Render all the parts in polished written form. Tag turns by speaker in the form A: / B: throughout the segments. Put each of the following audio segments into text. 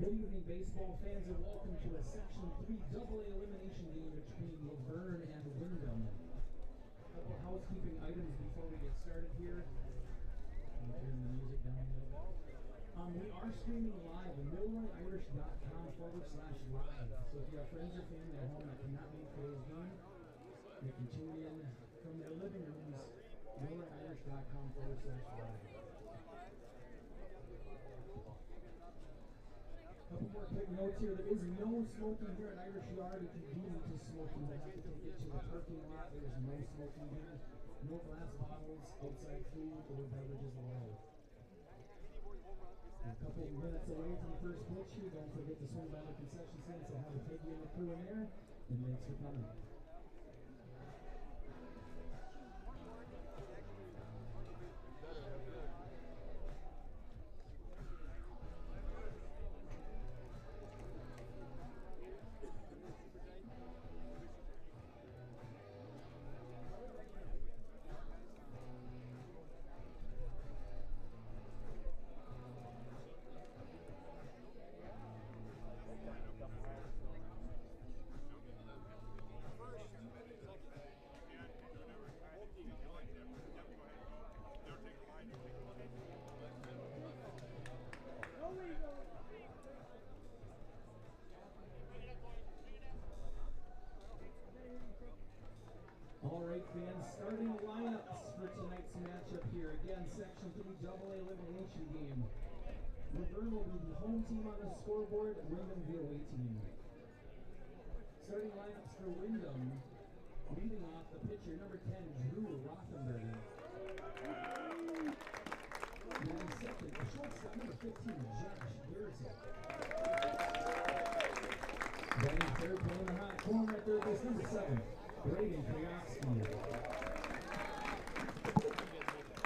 A: Good evening, baseball fans, and welcome to a Section 3 AA elimination game between Luverne and Windom. A couple housekeeping items before we get started here. I'm turning the music down a little bit. We are streaming live at MilroyIrish.com/live. So if you have friends or family at home that cannot make today's game, they can tune in from their living rooms, MilroyIrish.com/live. Couple more quick notes here. There is no smoking here at Irish Yard. If you do need to smoke, you will have to take it to the parking lot. There is no smoking here. No glass bottles, outside food, or beverages allowed. A couple minutes away from the first pitch here. Don't forget to swing by the concession stand, so have a Peggy and the crew in there. And thanks for coming. Alright fans, starting lineups for tonight's matchup here. Again, Section 3 AA elimination game. Luverne will be the home team on the scoreboard, Windom the away team. Starting lineups for Windom, leading off the pitcher, number 10, Drew Rothenberg. Batting second, the shortstop, number 15, Josh Garrison. Batting third, playing the hot corner at third base, number 7, Braden Krajowski.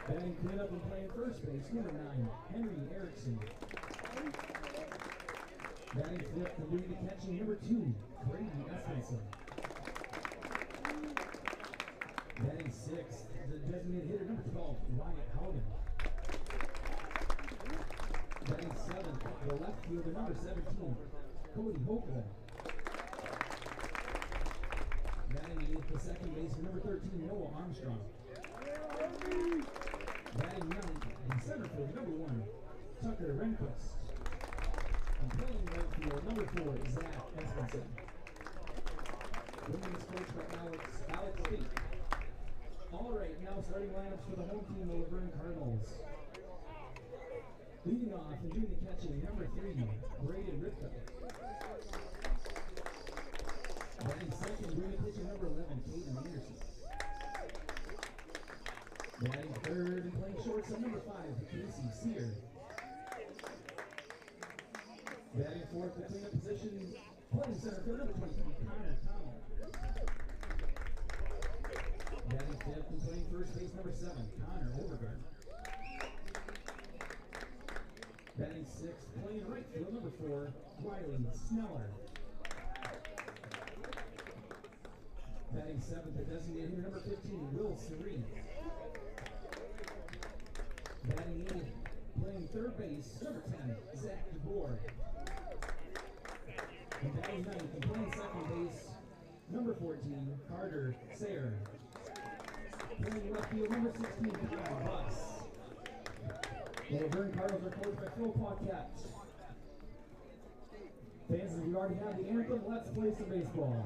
A: Batting cleanup and playing first base, number 9, Henry Erickson. Batting fifth and doing the catching, number 2, Brady Espenson. Batting sixth, the designated hitter, number 12, Wyatt Howden. Batting seventh, the left fielder, number 17, Cody Hokel. Batting eighth, the second baseman, number 13, Noah Armstrong. Batting ninth, the center field, number 1, Tucker Rehnquist. And playing right field, number 4, Zach Espenson. Winning is coached by Alex Fink. Alright, now starting lineups for the home team, the Luverne Cardinals. Leading off and doing the catching, number 3, Braden Ripka. Batting second, doing the pitching, number 11, Caden Anderson. Batting third and playing shortstop, number 5, Casey Sear. Batting fourth, the cleanup position, playing center field, number 23, Connor Connell. Batting fifth and playing first base, number 7, Connor Overgard. Batting sixth, playing right field, number 4, Riley Sneller. Batting seventh, the designated hitter, number 15, Will Serene. Batting eighth, playing third base, number 10, Zach DeBoer. And batting ninth, and playing second base, number 14, Carter Sayre. Playing left field, number 16, Kyle Buss. The Luverne Cardinals are coached by Phil Paquette. Fans, we already have the anthem. Let's play some baseball.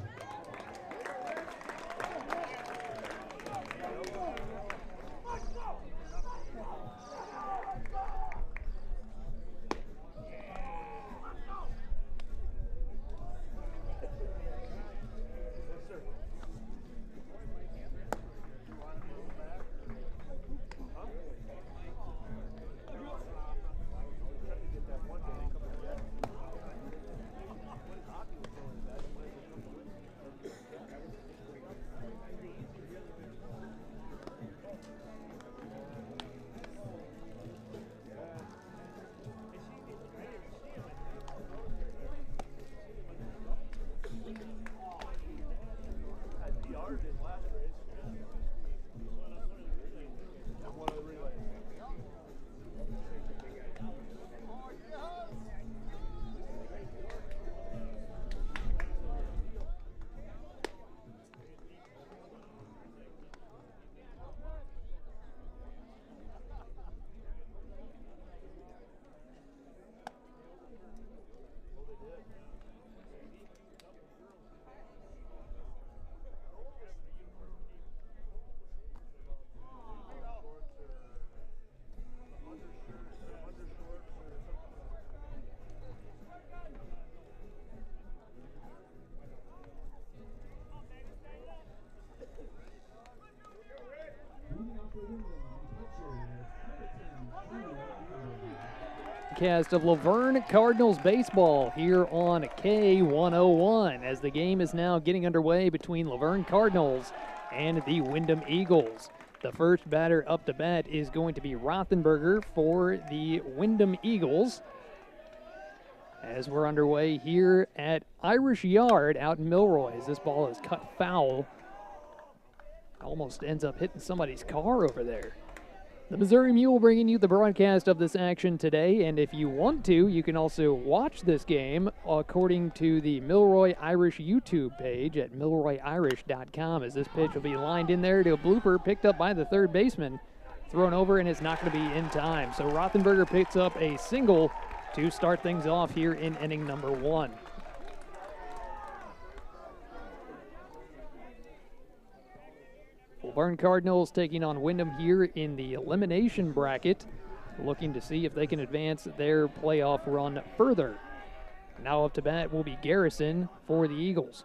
B: broadcast of Luverne Cardinals baseball here on K101 as the game is now getting underway between Luverne Cardinals and the Windom Eagles. The first batter up to bat is going to be Rothenberger for the Windom Eagles. As we're underway here at Irish Yard out in Milroy, as this ball is cut foul. Almost ends up hitting somebody's car over there. The Missouri Mule bringing you the broadcast of this action today, and if you want to, you can also watch this game according to the Milroy Irish YouTube page at milroyirish.com, as this pitch will be lined in there to a blooper picked up by the third baseman, thrown over, and it's not going to be in time. So Rothenberger picks up a single to start things off here in inning number 1. Luverne Cardinals taking on Windom here in the elimination bracket, looking to see if they can advance their playoff run further. Now up to bat will be Garrison for the Eagles.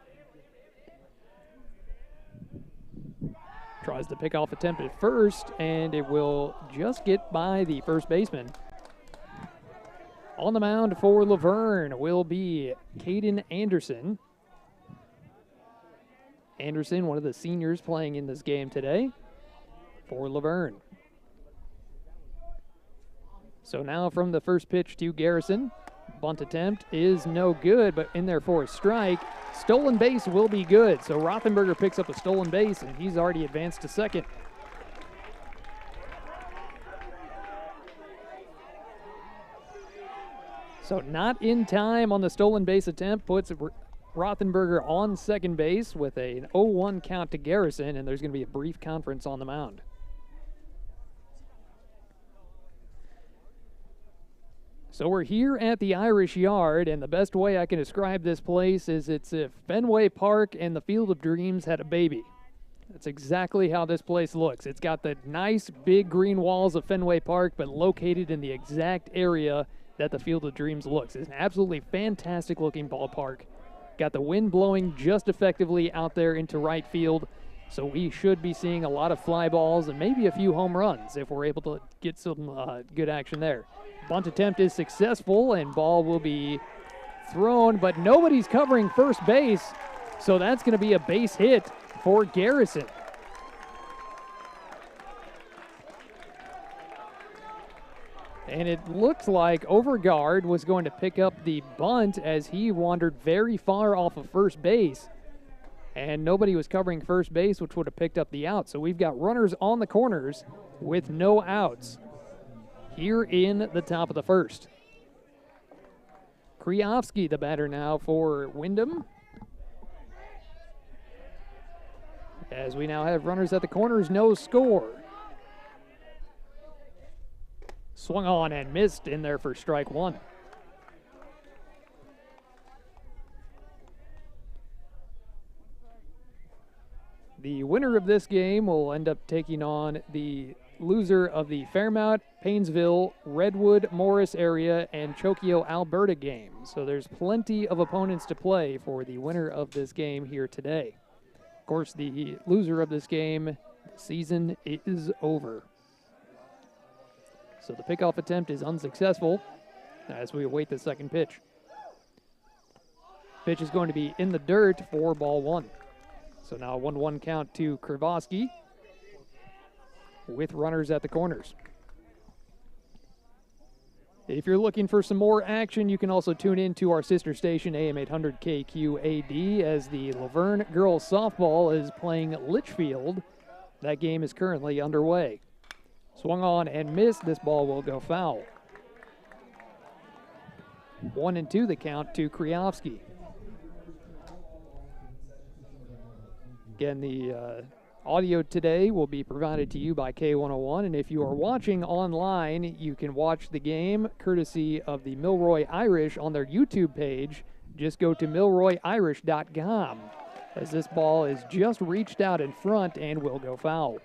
B: Tries the pickoff attempt at first, and it will just get by the first baseman. On the mound for Luverne will be Caden Anderson. Anderson, one of the seniors playing in this game today for Luverne. So now from the first pitch to Garrison, bunt attempt is no good, but in there for a strike. Stolen base will be good, so Rothenberger picks up a stolen base, and he's already advanced to second. So not in time on the stolen base attempt, puts Rothenberger on second base with an 0-1 count to Garrison, and there's going to be a brief conference on the mound. So we're here at the Irish Yard, and the best way I can describe this place is it's if Fenway Park and the Field of Dreams had a baby. That's exactly how this place looks. It's got the nice big green walls of Fenway Park, but located in the exact area that the Field of Dreams looks. It's an absolutely fantastic looking ballpark. Got the wind blowing just effectively out there into right field, so we should be seeing a lot of fly balls and maybe a few home runs if we're able to get some good action there. Bunt attempt is successful, and ball will be thrown, but nobody's covering first base, so that's going to be a base hit for Garrison. And it looks like Overgaard was going to pick up the bunt as he wandered very far off of first base. And nobody was covering first base, which would have picked up the out. So we've got runners on the corners with no outs here in the top of the first. Kriofsky, the batter now for Windom. As we now have runners at the corners, no score. Swung on and missed in there for strike one. The winner of this game will end up taking on the loser of the Fairmount, Paynesville, Redwood, Morris area, and Chokio, Alberta game. So there's plenty of opponents to play for the winner of this game here today. Of course, the loser of this game, the season is over. So the pickoff attempt is unsuccessful as we await the second pitch. Pitch is going to be in the dirt for ball one. So now a 1-1 count to Kriofsky with runners at the corners. If you're looking for some more action, you can also tune in to our sister station, AM 800 KQAD, as the Luverne girls softball is playing Litchfield. That game is currently underway. Swung on and missed. This ball will go foul. 1-2 the count to Kriofsky. Again, the audio today will be provided to you by K101, and if you are watching online, you can watch the game courtesy of the Milroy Irish on their YouTube page. Just go to milroyirish.com, as this ball is just reached out in front and will go foul.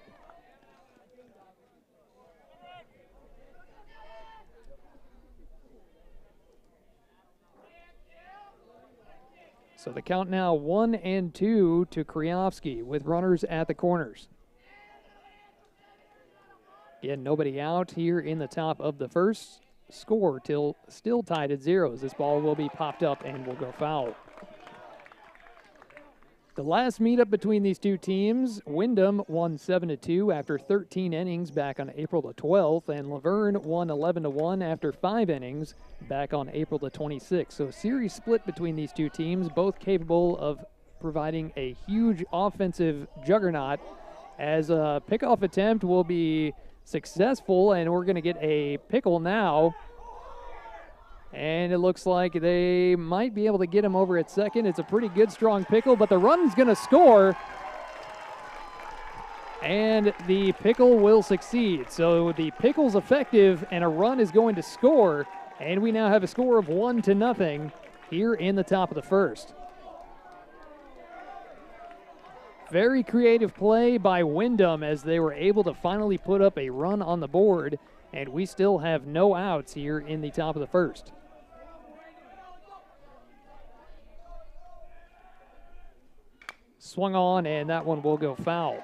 B: So the count now 1-2 to Kriofsky with runners at the corners. Again, nobody out here in the top of the first. score till still tied at 0. This ball will be popped up and will go foul. The last meetup between these two teams, Windom won 7-2 after 13 innings back on April the 12th, and Luverne won 11-1 after 5 innings back on April the 26th. So a series split between these two teams, both capable of providing a huge offensive juggernaut, as a pickoff attempt will be successful, and we're going to get a pickle now. And it looks like they might be able to get him over at second. It's a pretty good, strong pickle, but the run's going to score. And the pickle will succeed. So the pickle's effective, and a run is going to score. And we now have a score of 1-0 here in the top of the first. Very creative play by Windom as they were able to finally put up a run on the board. And we still have no outs here in the top of the first. Swung on, and that one will go foul.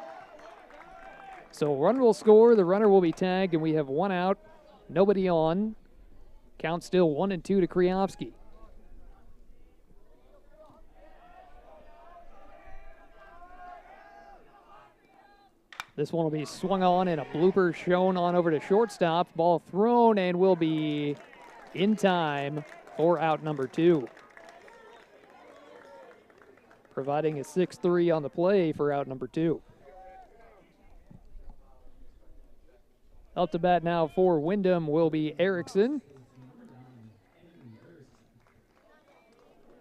B: So run will score, the runner will be tagged, and we have 1 out, nobody on. Count still 1-2 to Kriovsky. This one will be swung on, and a blooper shown on over to shortstop. Ball thrown, and will be in time for out number 2. Providing a 6-3 on the play for out number 2. Up to bat now for Windom will be Erickson,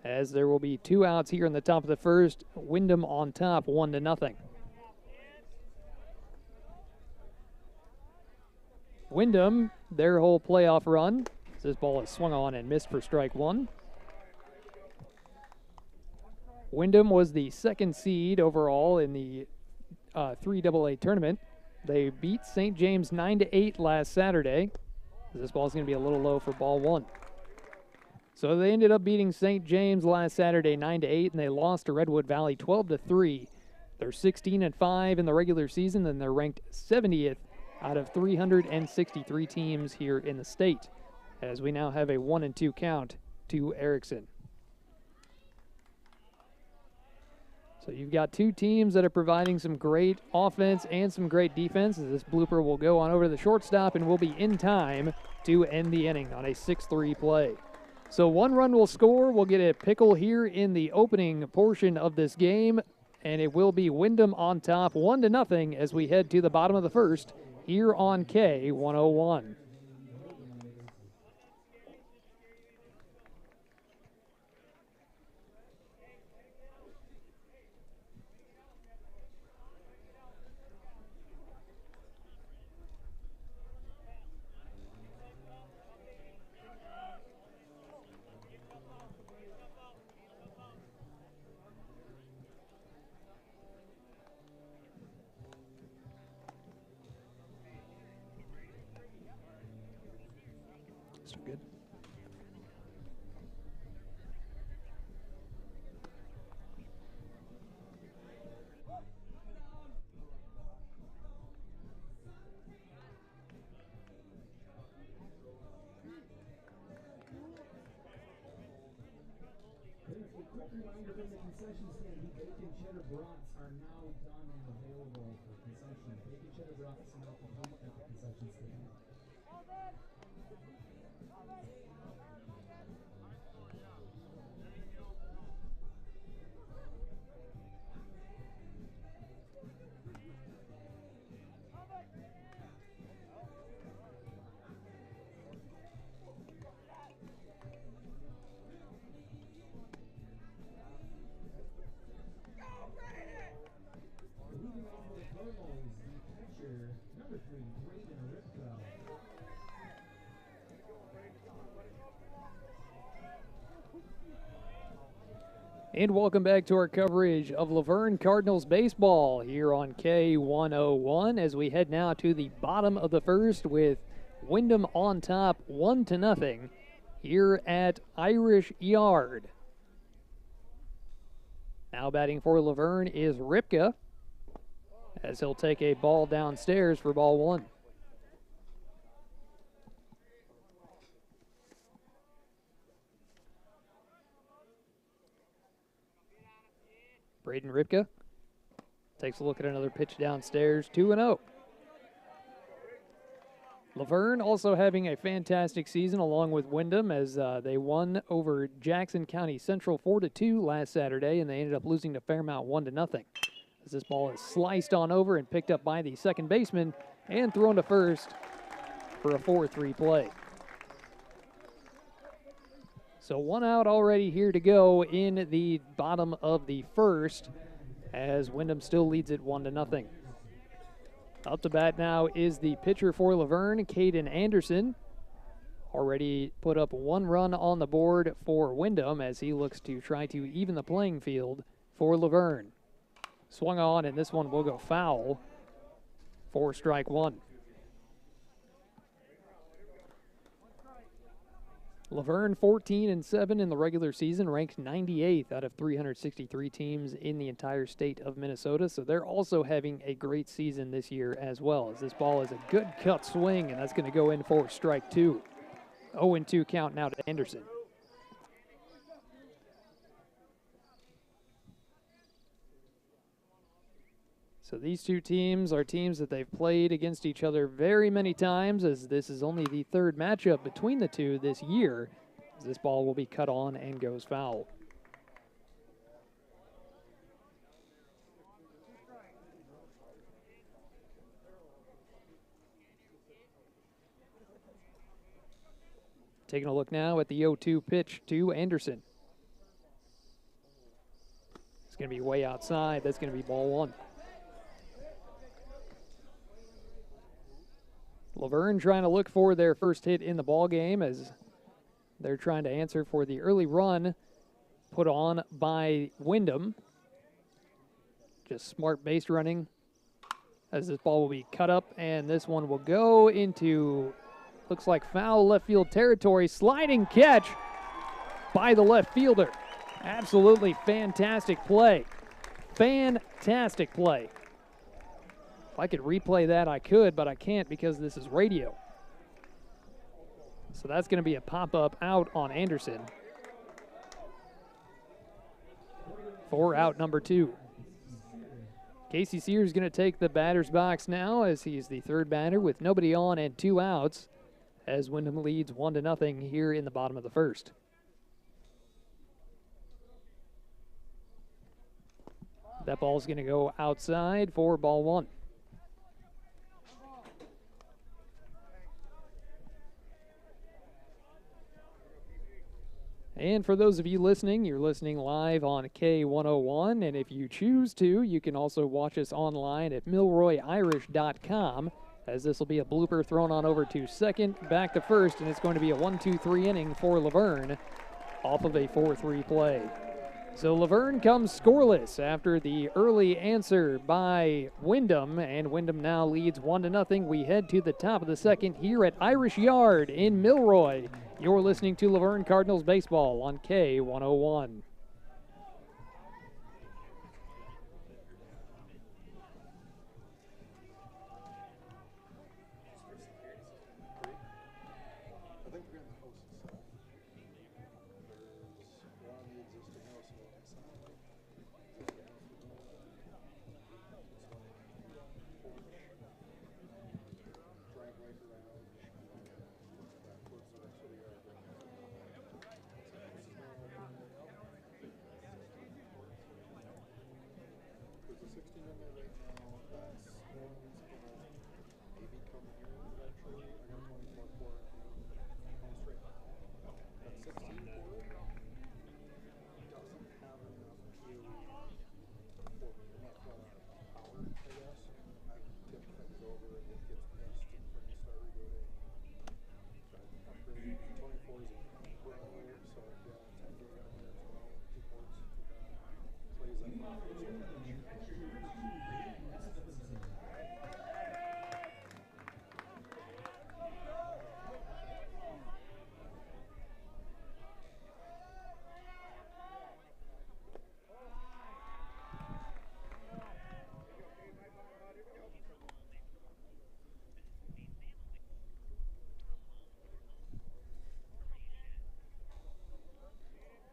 B: as there will be 2 outs here in the top of the first. Windom on top, 1-0. Windom, their whole playoff run. This ball is swung on and missed for strike 1. Windom was the 2nd seed overall in the 3AA tournament. They beat St. James 9-8 last Saturday. This ball is going to be a little low for ball 1. So they ended up beating St. James last Saturday 9-8, and they lost to Redwood Valley 12-3. They're 16-5 in the regular season, and they're ranked 70th out of 363 teams here in the state, as we now have a 1-2 count to Erickson. So you've got 2 teams that are providing some great offense and some great defense, as this blooper will go on over to the shortstop and will be in time to end the inning on a 6-3 play. So 1 run will score. We'll get a pickle here in the opening portion of this game, and it will be Windom on top 1-0 as we head to the bottom of the first here on K101. So good.
A: Quick reminder from the concession stand, the bacon cheddar brats are now done and available for consumption. Bacon cheddar brats now complete at the concession stand.
B: And welcome back to our coverage of Luverne Cardinals baseball here on K101 as we head now to the bottom of the first with Windom on top 1-0 here at Irish Yard. Now batting for Luverne is Ripka, as he'll take a ball downstairs for ball 1. Braden Ripka takes a look at another pitch downstairs, 2-0. Luverne also having a fantastic season along with Windom as they won over Jackson County Central 4-2 last Saturday, and they ended up losing to Fairmount 1-0. As this ball is sliced on over and picked up by the second baseman and thrown to first for a 4-3 play. So 1 out already here to go in the bottom of the first as Windom still leads it 1-0. Up to bat now is the pitcher for Luverne, Caden Anderson. Already put up 1 run on the board for Windom as he looks to try to even the playing field for Luverne. Swung on, and this one will go foul for strike 1. Luverne 14-7 in the regular season, ranked 98th out of 363 teams in the entire state of Minnesota. So they're also having a great season this year as well, as this ball is a good cut swing, and that's going to go in for strike 2. 0-2 count now to Anderson. So these two teams are teams that they've played against each other very many times, as this is only the third matchup between the two this year. As this ball will be cut on and goes foul. Taking a look now at the 0-2 pitch to Anderson. It's going to be way outside. That's going to be ball 1. Luverne trying to look for their first hit in the ball game as they're trying to answer for the early run put on by Windom. Just smart base running as this ball will be cut up, and this one will go into, looks like foul left field territory. Sliding catch by the left fielder. Absolutely fantastic play. Fantastic play. If I could replay that, I could, but I can't because this is radio. So that's going to be a pop-up out on Anderson for out number 2. Casey Sears is going to take the batter's box now as he's the third batter with nobody on and 2 outs as Windom leads 1-0 here in the bottom of the first. That ball's going to go outside for ball 1. And for those of you listening, you're listening live on K101, and if you choose to, you can also watch us online at milroyirish.com, as this will be a blooper thrown on over to second, back to first, and it's going to be a 1-2-3 inning for Luverne off of a 4-3 play. So Luverne comes scoreless after the early answer by Windom, and Windom now leads 1-0. We head to the top of the second here at Irish Yard in Milroy. You're listening to Luverne Cardinals baseball on K101.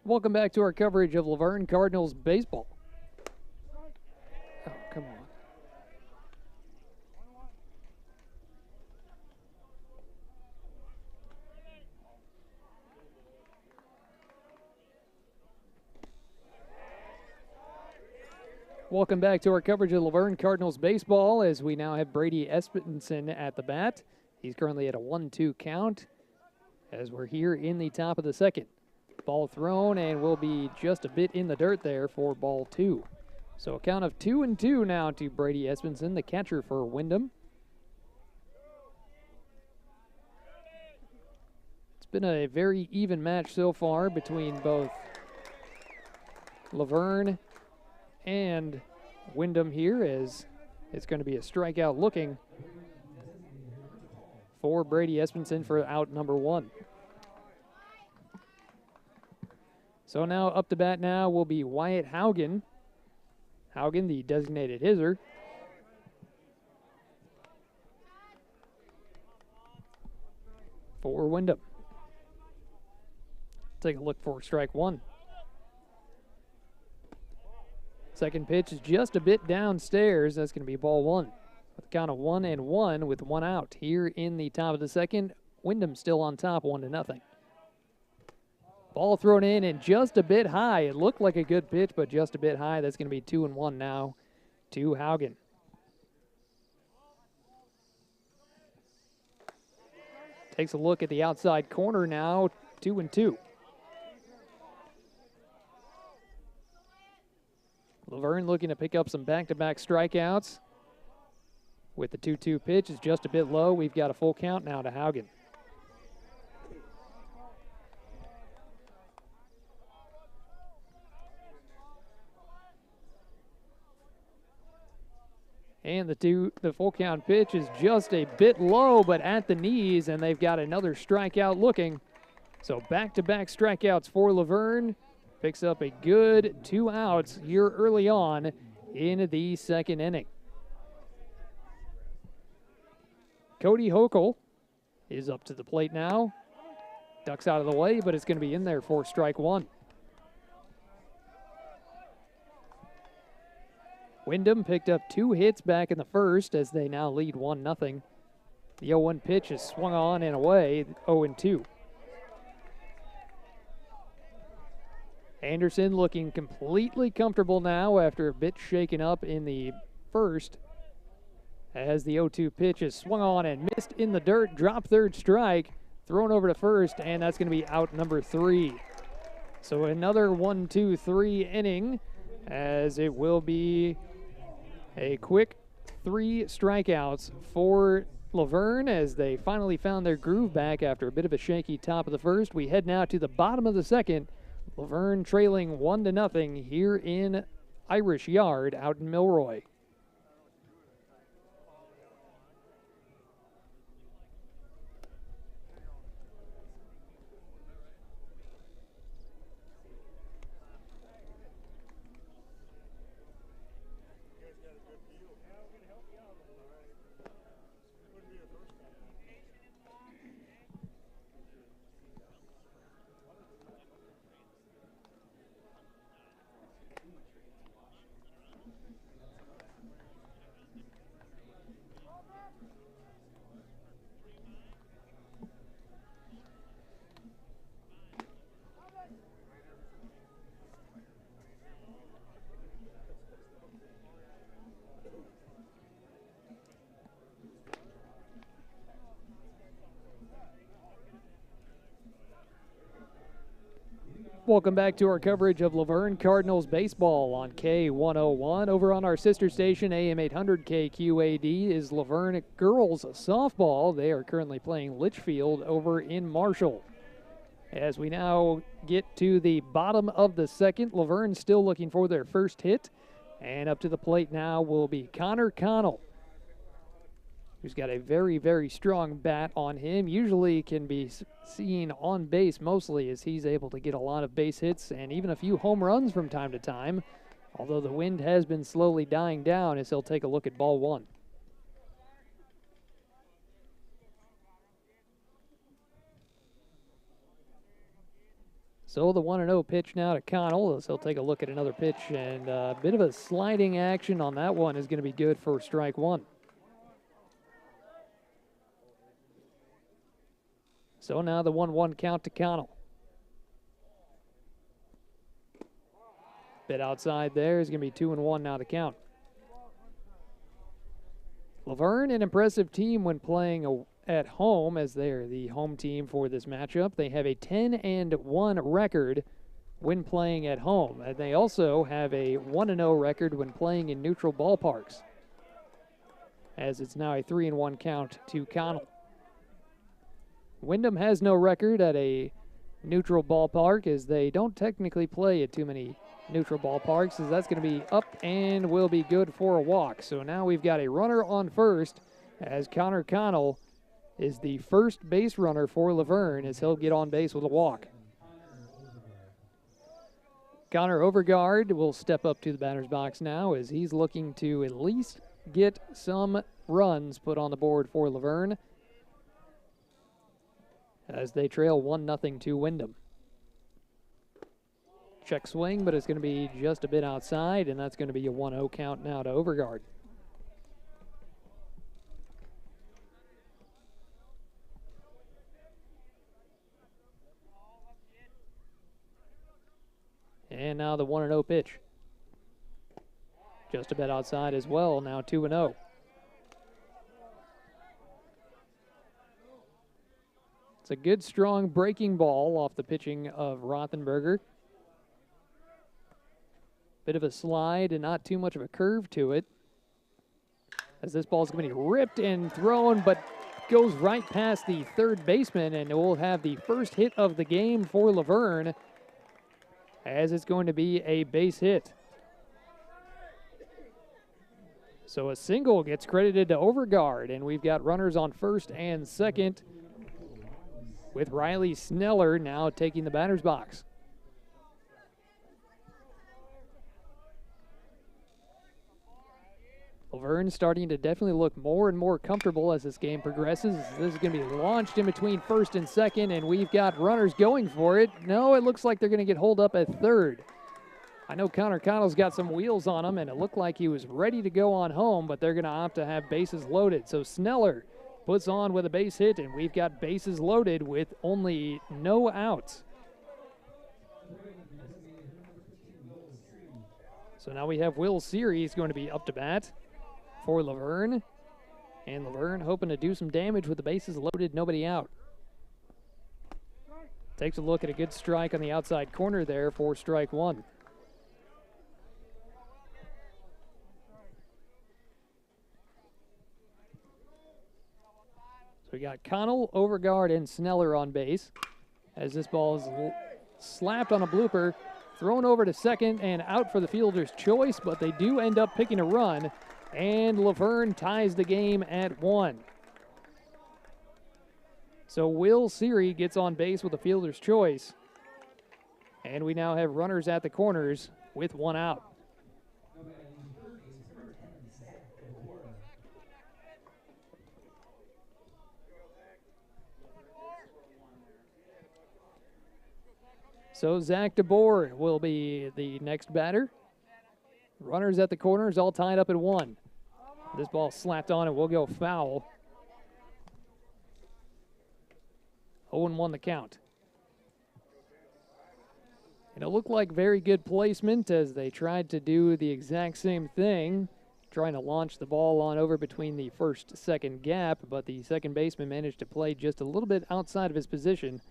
B: Welcome back to our coverage of Luverne Cardinals baseball. Welcome back to our coverage of Luverne Cardinals baseball as we now have Brady Espenson at the bat. He's currently at a 1-2 count as we're here in the top of the second. Ball thrown and will be just a bit in the dirt there for ball 2. So a count of 2-2 now to Brady Espenson, the catcher for Windom. It's been a very even match so far between both Luverne and Windom here, as it's going to be a strikeout looking for Brady Espenson for out number 1. So now up to bat now will be Wyatt Haugen. Haugen, the designated hitter. For Windom. Take a look for strike 1. Second pitch is just a bit downstairs. That's going to be ball 1. With a count of 1-1 with 1 out here in the top of the second. Windom still on top, 1-0. Ball thrown in and just a bit high. It looked like a good pitch, but just a bit high. That's going to be 2-1 now to Haugen. Takes a look at the outside corner now, 2-2. Luverne looking to pick up some back-to-back strikeouts. With the 2-2 pitch, it's just a bit low. We've got a full count now to Haugen. And the full count pitch is just a bit low, but at the knees, and they've got another strikeout looking. So back-to-back strikeouts for Luverne. Picks up a good 2 outs here early on in the second inning. Cody Hochul is up to the plate now. Ducks out of the way, but it's going to be in there for strike 1. Windom picked up 2 hits back in the first as they now lead 1-0. The 0-1 pitch is swung on and away, 0-2. Anderson looking completely comfortable now after a bit shaken up in the first as the 0-2 pitch is swung on and missed in the dirt, drop third strike, thrown over to first, and that's going to be out number 3. So another 1-2-3 inning as it will be a quick 3 strikeouts for Luverne as they finally found their groove back after a bit of a shaky top of the first. We head now to the bottom of the second. Luverne trailing 1-0 here in Irish Yard out in Milroy. Welcome back to our coverage of Luverne Cardinals baseball on K101. Over on our sister station, AM 800 KQAD, is Luverne girls softball. They are currently playing Litchfield over in Marshall. As we now get to the bottom of the second, Luverne still looking for their first hit. And up to the plate now will be Connor Connell, who's got a very, very strong bat on him. Usually can be seen on base mostly as he's able to get a lot of base hits and even a few home runs from time to time. Although the wind has been slowly dying down as he'll take a look at ball 1. So the 1-0 pitch now to Connell as he'll take a look at another pitch, and a bit of a sliding action on that one is going to be good for strike 1. So now the 1-1 count to Connell. Bit outside there is going to be 2-1 now to count. Luverne, an impressive team when playing at home, as they're the home team for this matchup. They have a 10-1 record when playing at home. And they also have a 1-0 record when playing in neutral ballparks, as it's now a 3-1 count to Connell. Windom has no record at a neutral ballpark, as they don't technically play at too many neutral ballparks, as that's going to be up and will be good for a walk. So now we've got a runner on first, as Connor Connell is the first base runner for Luverne, as he'll get on base with a walk. Connor Overgaard will step up to the batter's box now, as he's looking to at least get some runs put on the board for Luverne, as they trail 1-0 to Windom. Check swing, but it's going to be just a bit outside, and that's going to be a 1-0 count now to Overgaard. And now the 1-0 pitch. Just a bit outside as well, now 2-0. It's a good, strong breaking ball off the pitching of Rothenberger. Bit of a slide and not too much of a curve to it, as this ball is going to be ripped and thrown, but goes right past the third baseman, and we'll have the first hit of the game for Luverne, as it's going to be a base hit. So a single gets credited to Overgaard, and we've got runners on first and second, with Riley Sneller now taking the batter's box. Luverne starting to definitely look more and more comfortable as this game progresses. This is going to be launched in between first and second, and we've got runners going for it. No, it looks like they're going to get holed up at third. I know Connor Connell's got some wheels on him, and it looked like he was ready to go on home, but they're going to opt to have bases loaded. So Sneller puts on with a base hit, and we've got bases loaded with only no outs. So now we have Will Series going to be up to bat for Luverne, and Luverne hoping to do some damage with the bases loaded, nobody out. Takes a look at a good strike on the outside corner there for strike one. So we got Connell, Overgaard, and Sneller on base, as this ball is slapped on a blooper, thrown over to second and out for the fielder's choice, but they do end up picking a run, and Luverne ties the game at 1. So Will Seary gets on base with a fielder's choice, and we now have runners at the corners with 1 out. So Zach DeBoer will be the next batter. Runners at the corners all tied up at 1. This ball slapped on and will go foul. 0-1 the count. And it looked like very good placement as they tried to do the exact same thing, trying to launch the ball on over between the first-second gap, but the second baseman managed to play just a little bit outside of his position,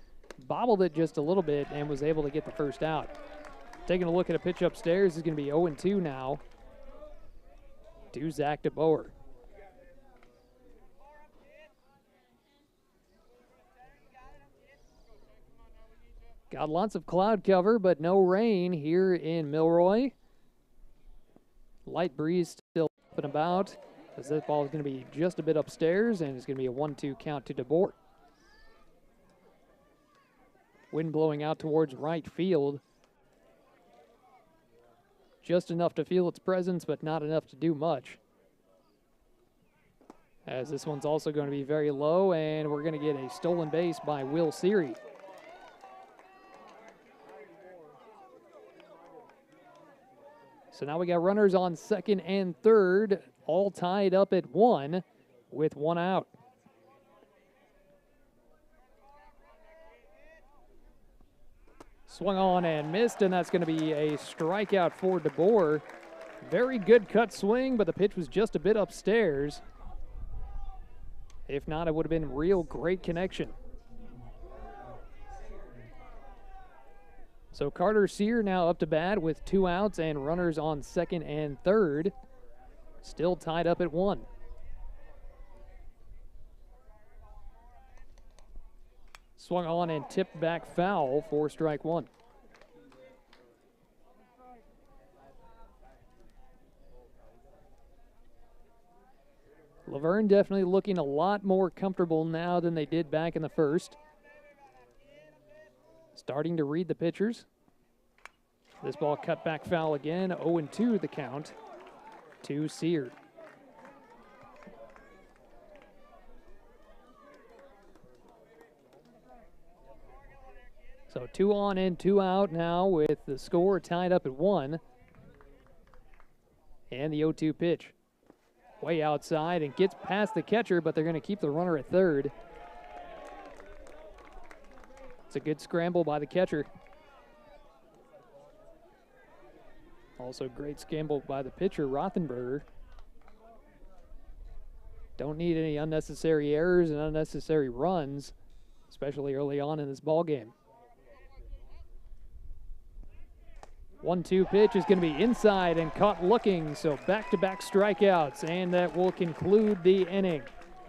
B: bobbled it just a little bit, and was able to get the first out. Taking a look at a pitch upstairs is going to be 0-2 now to Zach DeBoer. Got lots of cloud cover, but no rain here in Milroy. Light breeze still up and about, as this ball is going to be just a bit upstairs, and it's going to be a 1-2 count to DeBoer. Wind blowing out towards right field. Just enough to feel its presence, but not enough to do much. As this one's also going to be very low, and we're going to get a stolen base by Will Seary. So now we got runners on second and third, all tied up at 1 with 1 out. Swung on and missed, and that's going to be a strikeout for DeBoer. Very good cut swing, but the pitch was just a bit upstairs. If not, it would have been real great connection. So Carter Sear now up to bat with 2 outs and runners on second and third. Still tied up at 1. Swung on and tipped back foul for strike 1. Luverne definitely looking a lot more comfortable now than they did back in the first. Starting to read the pitchers. This ball cut back foul again. 0-2 the count to Sear. So 2 on and 2 out now with the score tied up at 1. And the 0-2 pitch. Way outside and gets past the catcher, but they're going to keep the runner at third. It's a good scramble by the catcher. Also great scramble by the pitcher, Rothenberger. Don't need any unnecessary errors and unnecessary runs, especially early on in this ball game. 1-2 pitch is going to be inside and caught looking, so back-to-back strikeouts, and that will conclude the inning.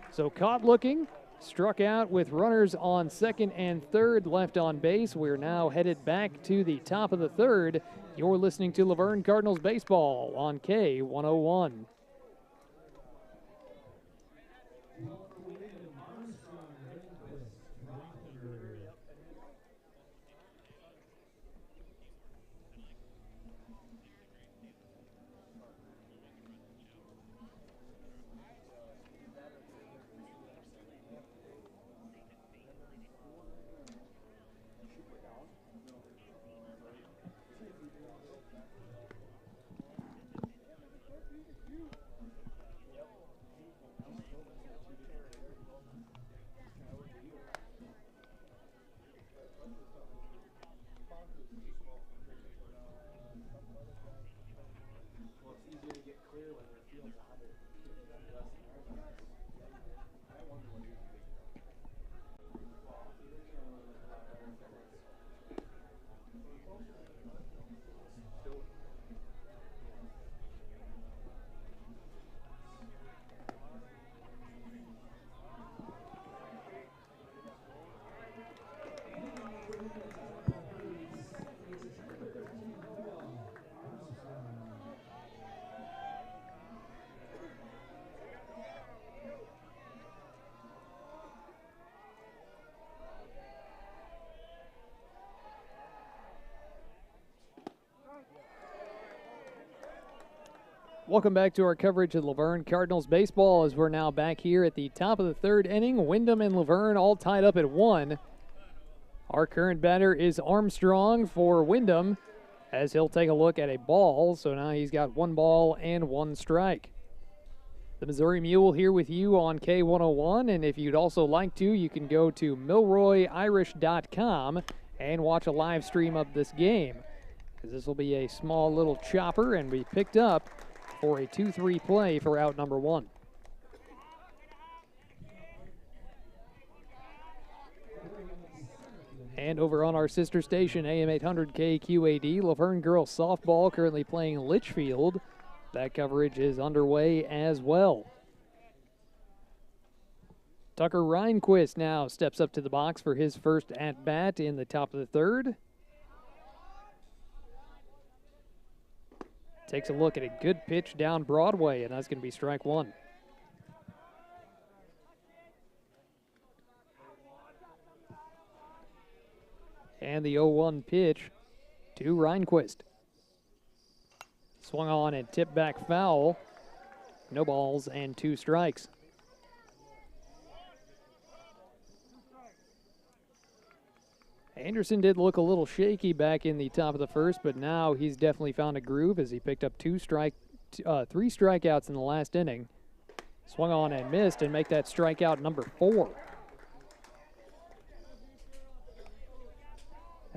B: So caught looking, struck out with runners on second and third left on base. We're now headed back to the top of the third. You're listening to Luverne Cardinals Baseball on K101. Welcome back to our coverage of Luverne Cardinals baseball as we're now back here at the top of the third inning. Windom and Luverne all tied up at 1. Our current batter is Armstrong for Windom as he'll take a look at a ball. So now he's got 1 ball and 1 strike. The Missouri Mule here with you on K101, and if you'd also like to, you can go to milroyirish.com and watch a live stream of this game. This will be a small little chopper and be picked up for a 2-3 play for out number 1. And over on our sister station, AM 800 KQAD, Luverne girls softball currently playing Litchfield. That coverage is underway as well. Tucker Reinquist now steps up to the box for his first at-bat in the top of the third. Takes a look at a good pitch down Broadway, and that's going to be strike 1. And the 0-1 pitch to Reinquist. Swung on and tipped back foul. No balls and 2 strikes. Anderson did look a little shaky back in the top of the first, but now he's definitely found a groove as he picked up 3 strikeouts in the last inning. Swung on and missed and make that strikeout number 4.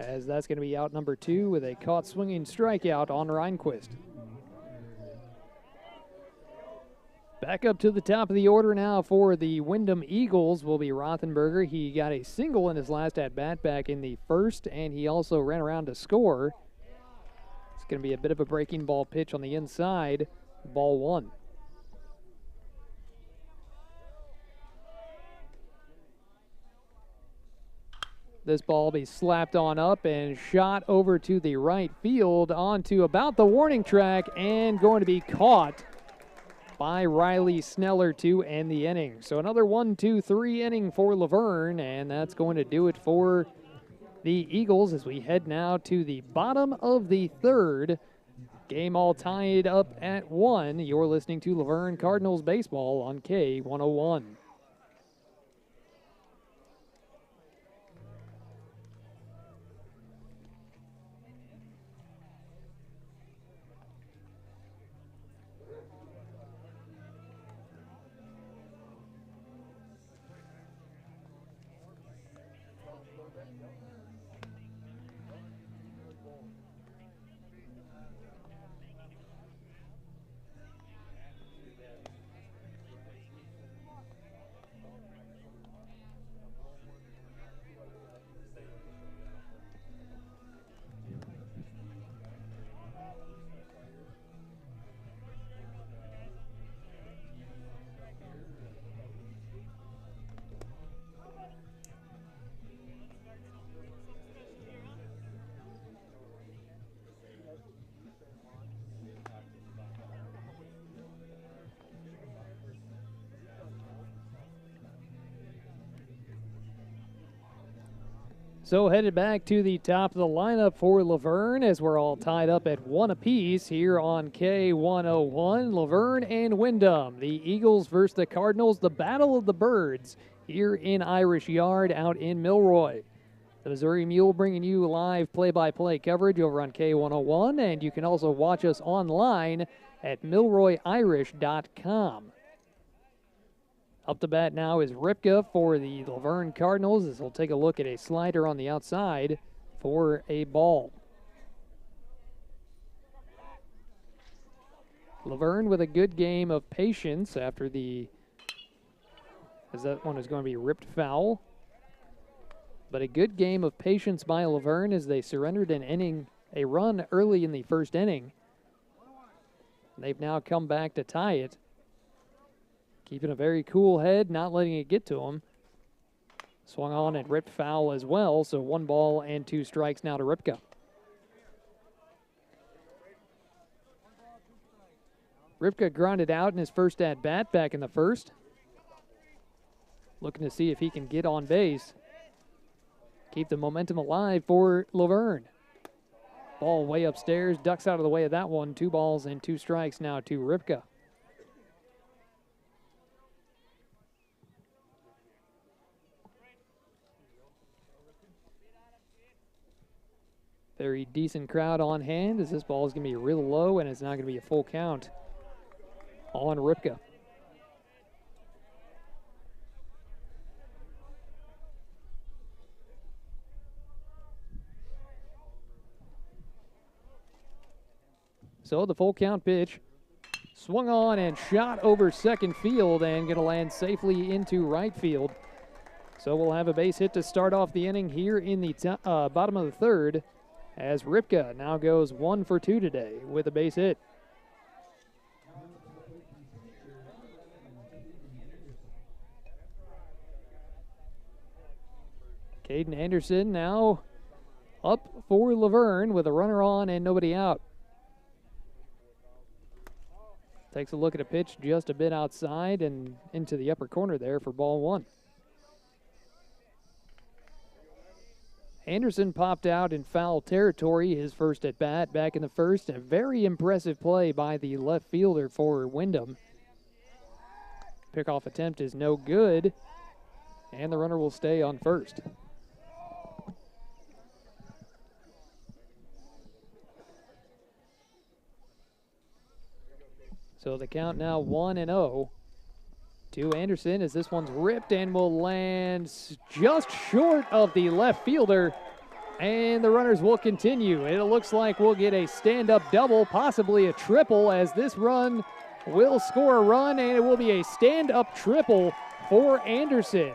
B: as that's going to be out number 2 with a caught swinging strikeout on Reinquist. Back up to the top of the order now for the Windom Eagles will be Rothenberger. He got a single in his last at-bat back in the first, and he also ran around to score. It's going to be a bit of a breaking ball pitch on the inside, ball 1. This ball will be slapped on up and shot over to the right field onto about the warning track and going to be caught by Riley Sneller to end the inning. So another 1-2-3 inning for Luverne, and that's going to do it for the Eagles as we head now to the bottom of the third. Game all tied up at 1. You're listening to Luverne Cardinals baseball on K101. So headed back to the top of the lineup for Luverne as we're all tied up at 1 apiece here on K101. Luverne and Windom, the Eagles versus the Cardinals, the Battle of the Birds here in Irish Yard out in Milroy. The Missouri Mule bringing you live play-by-play coverage over on K101, and you can also watch us online at milroyirish.com. Up to bat now is Ripka for the Luverne Cardinals as he'll take a look at a slider on the outside for a ball. Luverne with a good game of patience after as that one is going to be ripped foul. But a good game of patience by Luverne as they surrendered a run early in the first inning. They've now come back to tie it. Keeping a very cool head, not letting it get to him. Swung on and ripped foul as well, so 1 ball and 2 strikes now to Ripka. Ripka grounded out in his first at-bat back in the first. Looking to see if he can get on base. Keep the momentum alive for Luverne. Ball way upstairs, ducks out of the way of that one. 2 balls and 2 strikes now to Ripka. Very decent crowd on hand as this ball is going to be real low and it's not going to be a full count on Ripka. So the full count pitch swung on and shot over second field and going to land safely into right field. So we'll have a base hit to start off the inning here in the bottom of the third, as Ripka now goes 1 for 2 today with a base hit. Caden Anderson now up for Luverne with a runner on and nobody out. Takes a look at a pitch just a bit outside and into the upper corner there for ball 1. Anderson popped out in foul territory his first at bat back in the first. A very impressive play by the left fielder for Windom. Pickoff attempt is no good, and the runner will stay on first. So the count now 1-0 to Anderson as this one's ripped and will land just short of the left fielder. And the runners will continue. It looks like we'll get a stand-up double, possibly a triple, as this run will score a run, and it will be a stand-up triple for Anderson.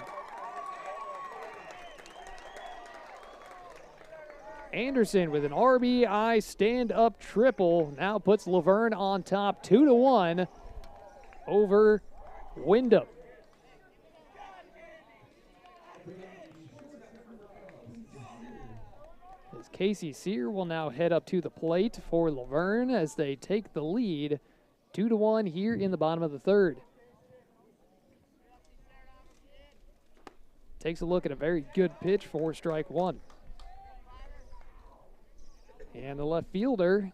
B: Anderson with an RBI stand-up triple now puts Luverne on top 2-1 over Windom. As Casey Sear will now head up to the plate for Luverne as they take the lead 2-1 here in the bottom of the third. Takes a look at a very good pitch for strike one. And the left fielder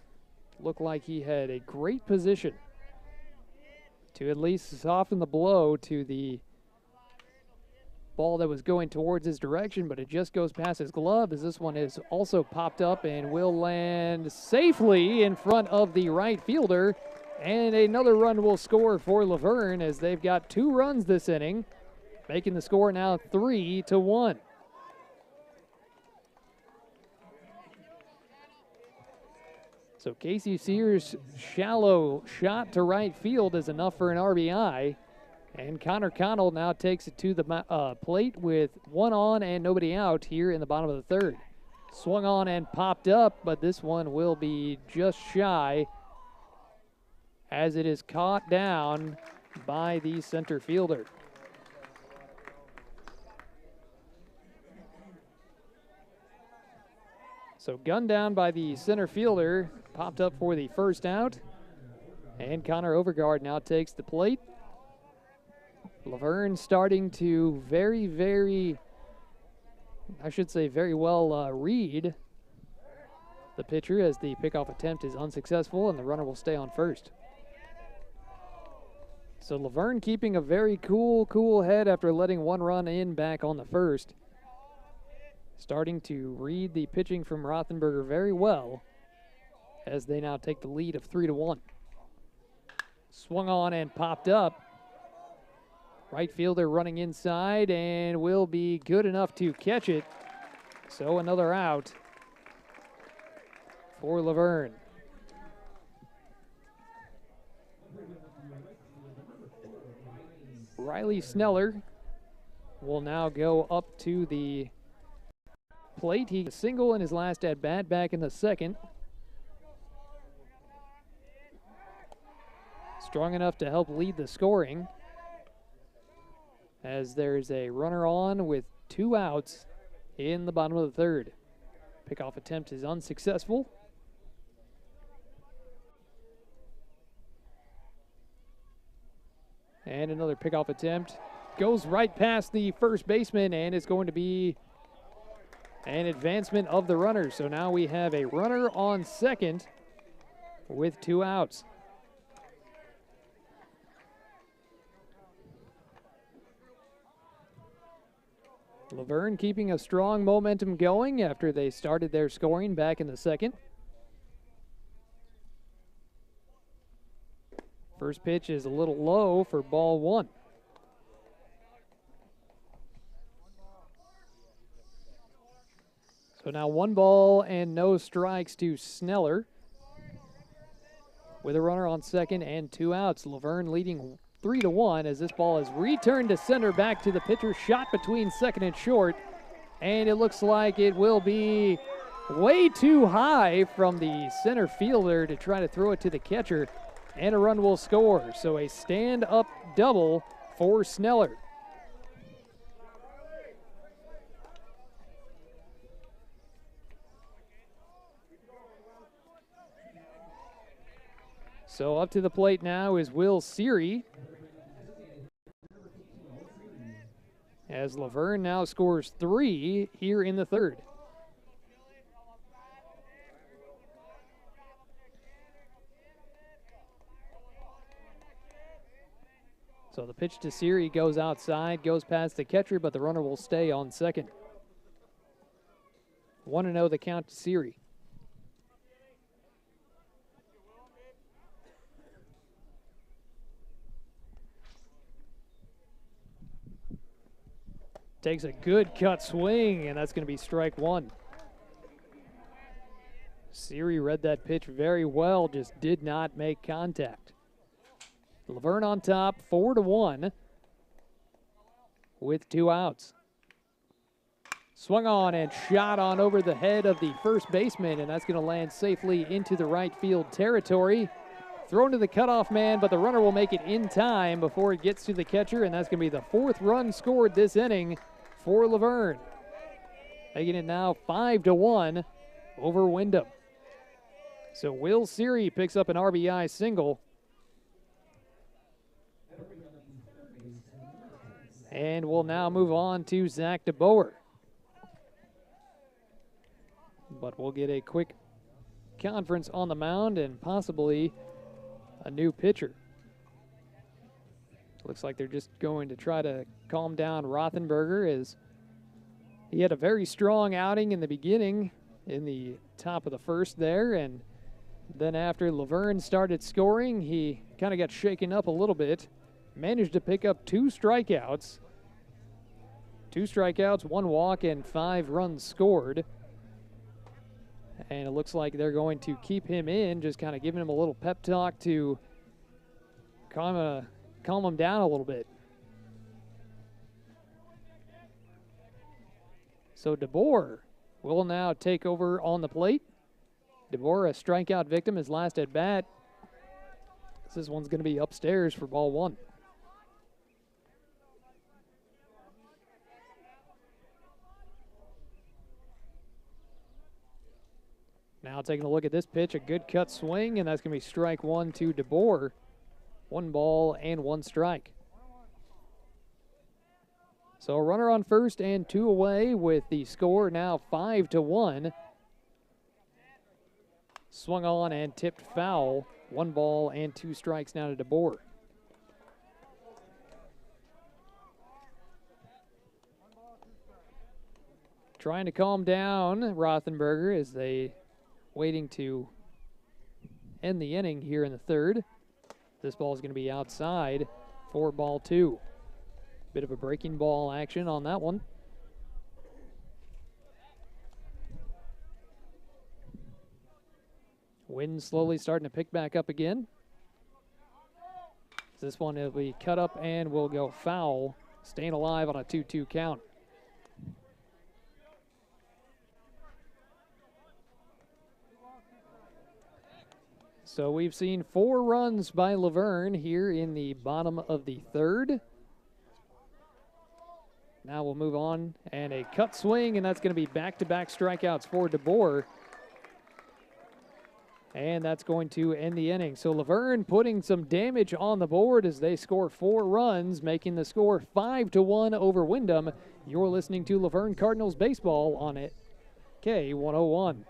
B: looked like he had a great position to at least soften the blow to the ball that was going towards his direction, but it just goes past his glove as this one is also popped up and will land safely in front of the right fielder. And another run will score for Luverne as they've got 2 runs this inning, making the score now 3-1. So Casey Sears' shallow shot to right field is enough for an RBI. And Connor Connell now takes it to the plate with 1 on and nobody out here in the bottom of the third. Swung on and popped up, but this one will be just shy as it is caught down by the center fielder. So gunned down by the center fielder, popped up for the first out. And Connor Overgaard now takes the plate. Luverne starting to very well read the pitcher as the pickoff attempt is unsuccessful and the runner will stay on first. So Luverne keeping a very cool head after letting 1 run in back on the first. Starting to read the pitching from Rothenberger very well as they now take the lead of 3-1. Swung on and popped up. Right fielder running inside and will be good enough to catch it. So another out for Luverne. Riley Sneller will now go up to the plate. He single in his last at-bat back in the second. Strong enough to help lead the scoring as there's a runner on with 2 outs in the bottom of the third. Pickoff attempt is unsuccessful. And another pickoff attempt goes right past the first baseman, and it's going to be an advancement of the runner. So now we have a runner on second with 2 outs. Luverne keeping a strong momentum going after they started their scoring back in the second. First pitch is a little low for ball 1. So now 1 ball and no strikes to Sneller with a runner on second and 2 outs. Luverne leading 3-1 as this ball is returned to center back to the pitcher, shot between second and short, and it looks like it will be way too high from the center fielder to try to throw it to the catcher, and a run will score. So a stand-up double for Sneller. So up to the plate now is Will Seary, as Luverne now scores 3 here in the third. So the pitch to Seary goes outside, goes past the catcher, but the runner will stay on second. 1-0 the count to Seary. Takes a good cut swing, and that's going to be strike 1. Siri read that pitch very well, just did not make contact. Luverne on top, 4-1 with 2 outs. Swung on and shot on over the head of the first baseman, and that's going to land safely into the right field territory. Thrown to the cutoff man, but the runner will make it in time before it gets to the catcher, and that's going to be the 4th run scored this inning for Luverne. Making it now 5-1 over Windom. So Will Siri picks up an RBI single. And we'll now move on to Zach DeBoer. But we'll get a quick conference on the mound and possibly a new pitcher. Looks like they're just going to try to calm down Rothenberger, as he had a very strong outing in the beginning in the top of the first there, and then after Luverne started scoring, he kind of got shaken up a little bit. Managed to pick up 2 strikeouts. 2 strikeouts, 1 walk, and 5 runs scored. And it looks like they're going to keep him in, just kind of giving him a little pep talk to calm him down a little bit. So DeBoer will now take over on the plate. DeBoer, a strikeout victim, his last at bat. This one's going to be upstairs for ball 1. Now taking a look at this pitch, a good cut swing, and that's going to be strike 1 to DeBoer. 1 ball and 1 strike. So a runner on first and 2 away with the score now 5-1. Swung on and tipped foul. 1 ball and 2 strikes now to DeBoer. Trying to calm down Rothenberger as they waiting to end the inning here in the 3rd. This ball is going to be outside for ball 2. Bit of a breaking ball action on that one. Wind slowly starting to pick back up again. This one will be cut up and will go foul, staying alive on a 2-2 count. So we've seen 4 runs by Luverne here in the bottom of the 3rd. Now we'll move on, and a cut swing, and that's going to be back-to-back strikeouts for DeBoer. And that's going to end the inning. So Luverne putting some damage on the board as they score 4 runs, making the score 5-1 over Windom. You're listening to Luverne Cardinals baseball on it, K101.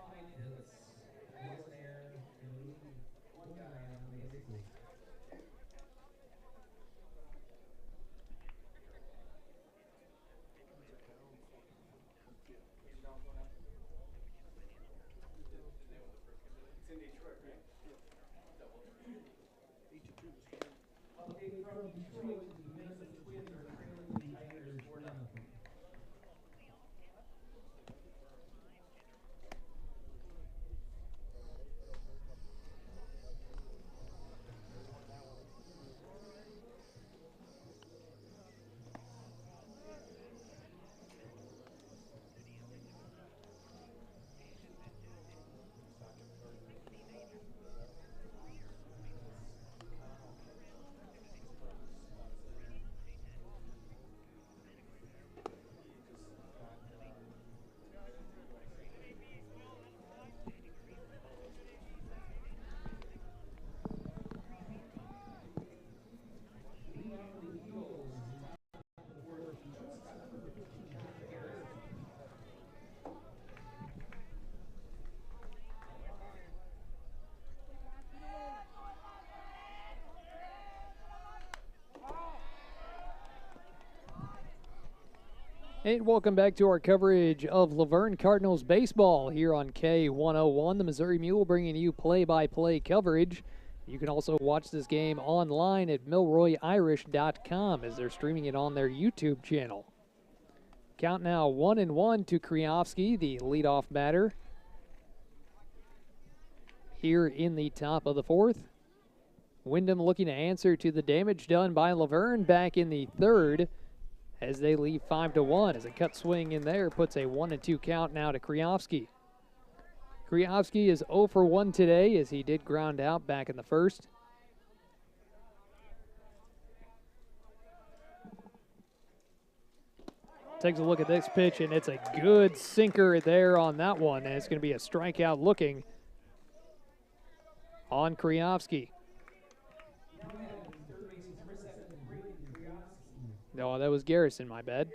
B: And welcome back to our coverage of Luverne Cardinals baseball here on K101. The Missouri Mule bringing you play-by-play coverage. You can also watch this game online at milroyirish.com as they're streaming it on their YouTube channel. Count now 1-1 to Kriofsky, the leadoff batter. here in the top of the fourth. Windom looking to answer to the damage done by Luverne back in the third as they lead 5-1. As a cut swing in there puts a 1-2 count now to Kriovsky. Kriovsky is 0 for 1 today as he did ground out back in the first. Takes a look at this pitch, and it's a good sinker there on that one, and it's going to be a strikeout looking on Kriovsky. No, that was Garrison, my bad.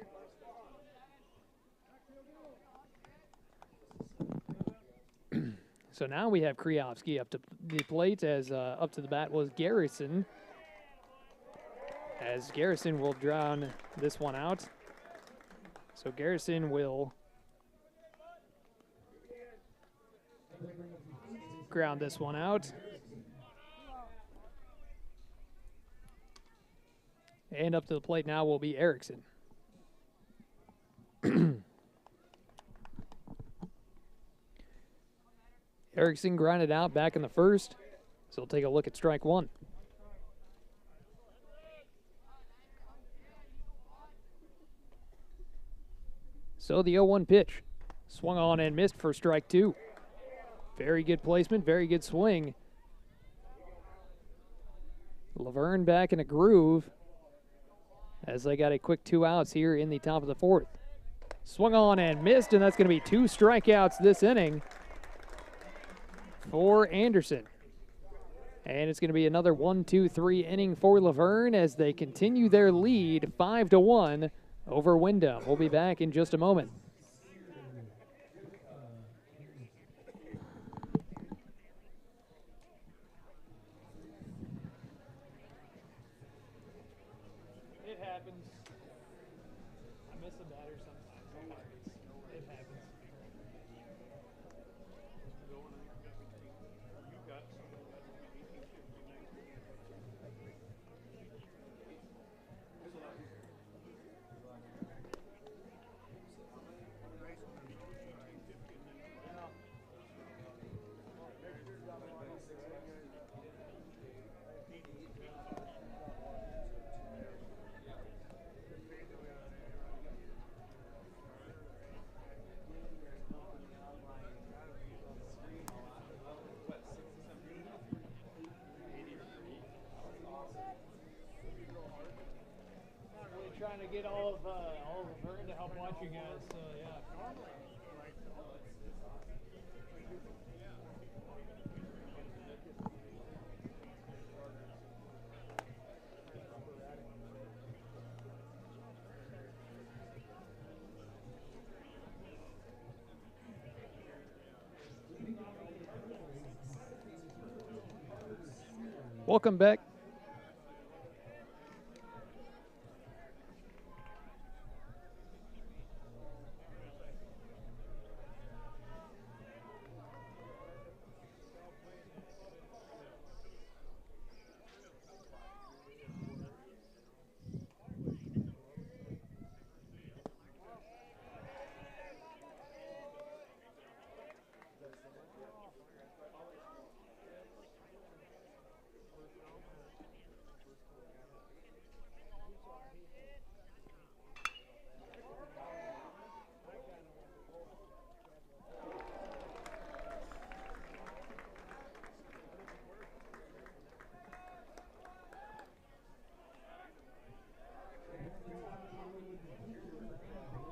B: So now we have Kriovsky up to the plate as up to the bat was Garrison. As Garrison will drown this one out. So Garrison will ground this one out. And up to the plate now will be Erickson. Erickson grounded out back in the first, so we'll take a look at strike one. So the 0-1 pitch, swung on and missed for strike two. Very good placement, very good swing. Luverne back in a groove as they got a quick 2 outs here in the top of the fourth. Swung on and missed, and that's going to be 2 strikeouts this inning for Anderson. And it's going to be another 1-2-3 inning for Luverne as they continue their lead 5-1 over Windom. We'll be back in just a moment.
C: It happens. I miss a batter sometimes. It happens. Trying to get all of Luverne to help watch you guys, so yeah.
B: Welcome back.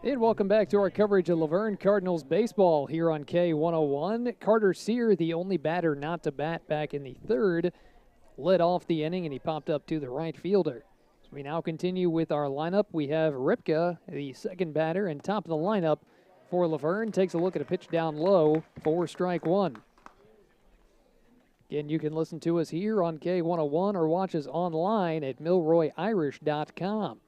B: And welcome back to our coverage of Luverne Cardinals baseball here on K101. Carter Sear, the only batter not to bat back in the third, led off the inning, and he popped up to the right fielder. So we now continue with our lineup. We have Ripka, the second batter, and top of the lineup for Luverne. Takes a look at a pitch down low for strike one. Again, you can listen to us here on K101 or watch us online at milroyirish.com.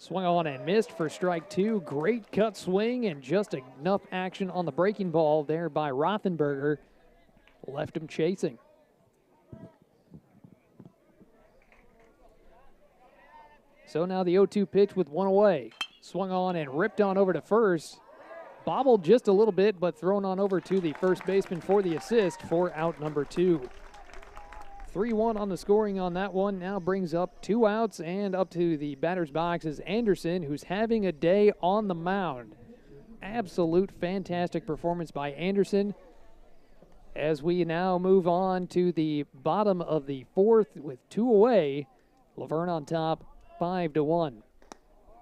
B: Swung on and missed for strike two. Great cut swing and just enough action on the breaking ball there by Rothenberger. Left him chasing. So now the 0-2 pitch with one away. Swung on and ripped on over to first. bobbled just a little bit, but thrown on over to the first baseman for the assist for out number 2. 3-1 on the scoring on that one. Now brings up 2 outs, and up to the batter's box is Anderson, who's having a day on the mound. Absolute fantastic performance by Anderson. As we now move on to the bottom of the 4th with 2 away, Luverne on top 5-1.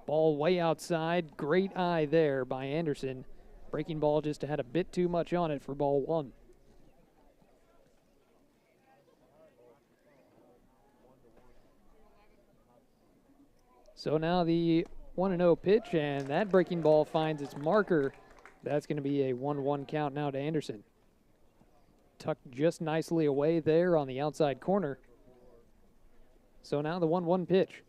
B: Ball way outside. Great eye there by Anderson. Breaking ball just had a bit too much on it for ball 1. So now the 1-0 pitch, and that breaking ball finds its marker. That's going to be a 1-1 count now to Anderson. Tucked just nicely away there on the outside corner. So now the 1-1 pitch.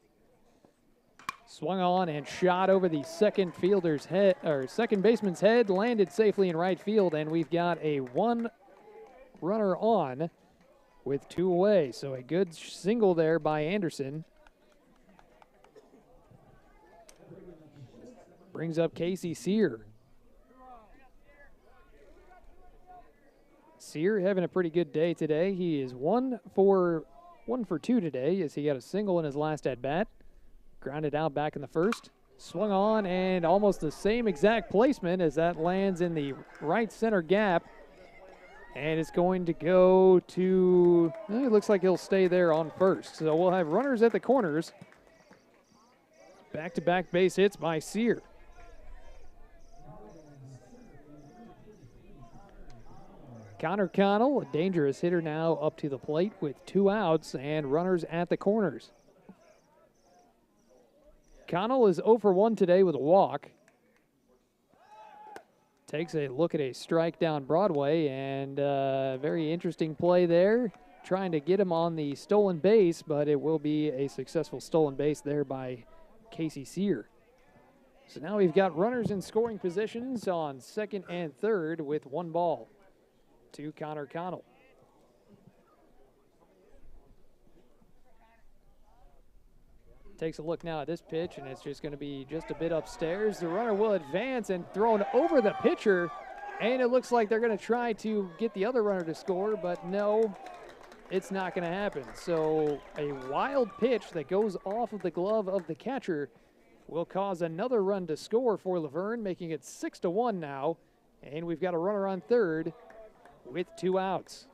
B: Swung on and shot over the second fielder's head, or second baseman's head, landed safely in right field, and we've got a 1 runner on with 2 away. So a good single there by Anderson. Brings up Casey Sear. Sear having a pretty good day today. He is 1 for 2 today as he got a single in his last at-bat. Grounded out back in the first. Swung on, and almost the same exact placement as that lands in the right center gap. And it's going to go to, it looks like he'll stay there on first. So we'll have runners at the corners. Back-to-back base hits by Sear. Connor Connell, a dangerous hitter now up to the plate with 2 outs and runners at the corners. Connell is 0 for 1 today with a walk. Takes a look at a strike down Broadway, and very interesting play there. Trying to get him on the stolen base, but it will be a successful stolen base there by Casey Sear. So now we've got runners in scoring positions on second and third with 1 ball to Connor Connell. Takes a look now at this pitch, and it's just going to be just a bit upstairs. The runner will advance and thrown over the pitcher, and it looks like they're going to try to get the other runner to score, but no, it's not going to happen. So a wild pitch that goes off of the glove of the catcher will cause another run to score for Luverne, making it 6-1 now, and we've got a runner on third with 2 outs.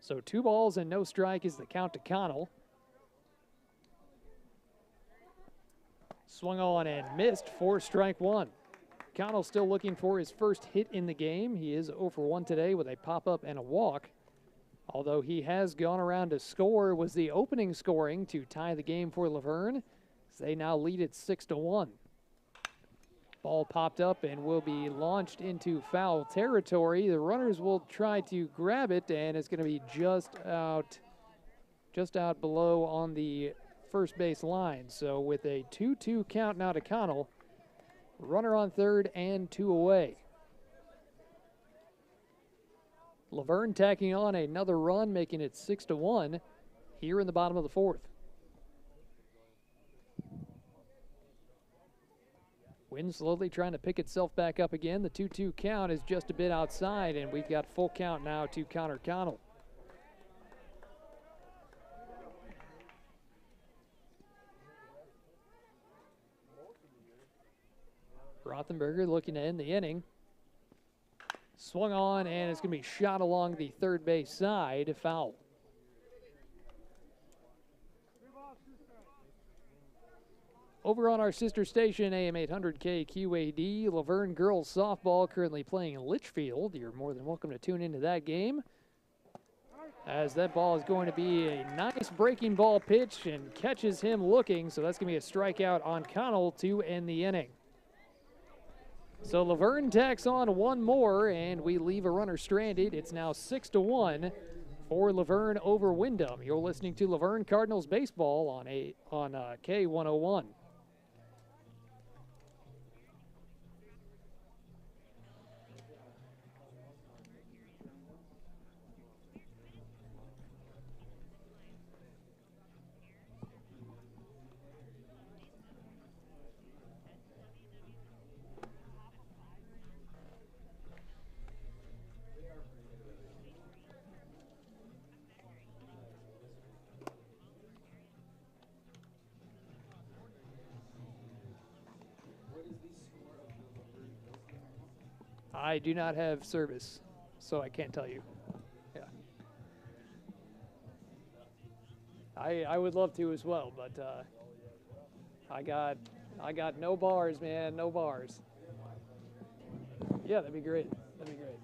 B: So 2 balls and no strike is the count to Connell. Swung on and missed for strike 1. Connell still looking for his first hit in the game. He is 0 for 1 today with a pop-up and a walk. Although he has gone around to score, was the opening scoring to tie the game for Luverne. They now lead it 6-1. Ball popped up and will be launched into foul territory. The runners will try to grab it, and it's going to be just out below on the first base line. So with a 2-2 count now to Connell, runner on third and 2 away. Luverne tacking on another run, making it 6-1 here in the bottom of the 4th. Wind slowly trying to pick itself back up again. The 2-2 count is just a bit outside, and we've got full count now to Connor Connell. Rothenberger looking to end the inning. Swung on, and it's going to be shot along the third base side, foul. Over on our sister station, AM 800 KQAD, Luverne girls softball currently playing in Litchfield. You're more than welcome to tune into that game, as that ball is going to be a nice breaking ball pitch and catches him looking. So that's going to be a strikeout on Connell to end the inning. So Luverne tacks on 1 more, and we leave a runner stranded. It's now 6-1 for Luverne over Windom. You're listening to Luverne Cardinals baseball on K101. I do not have service, so I can't tell you. Yeah. I would love to as well, but I got no bars, man, no bars. Yeah, that'd be great. That'd be great.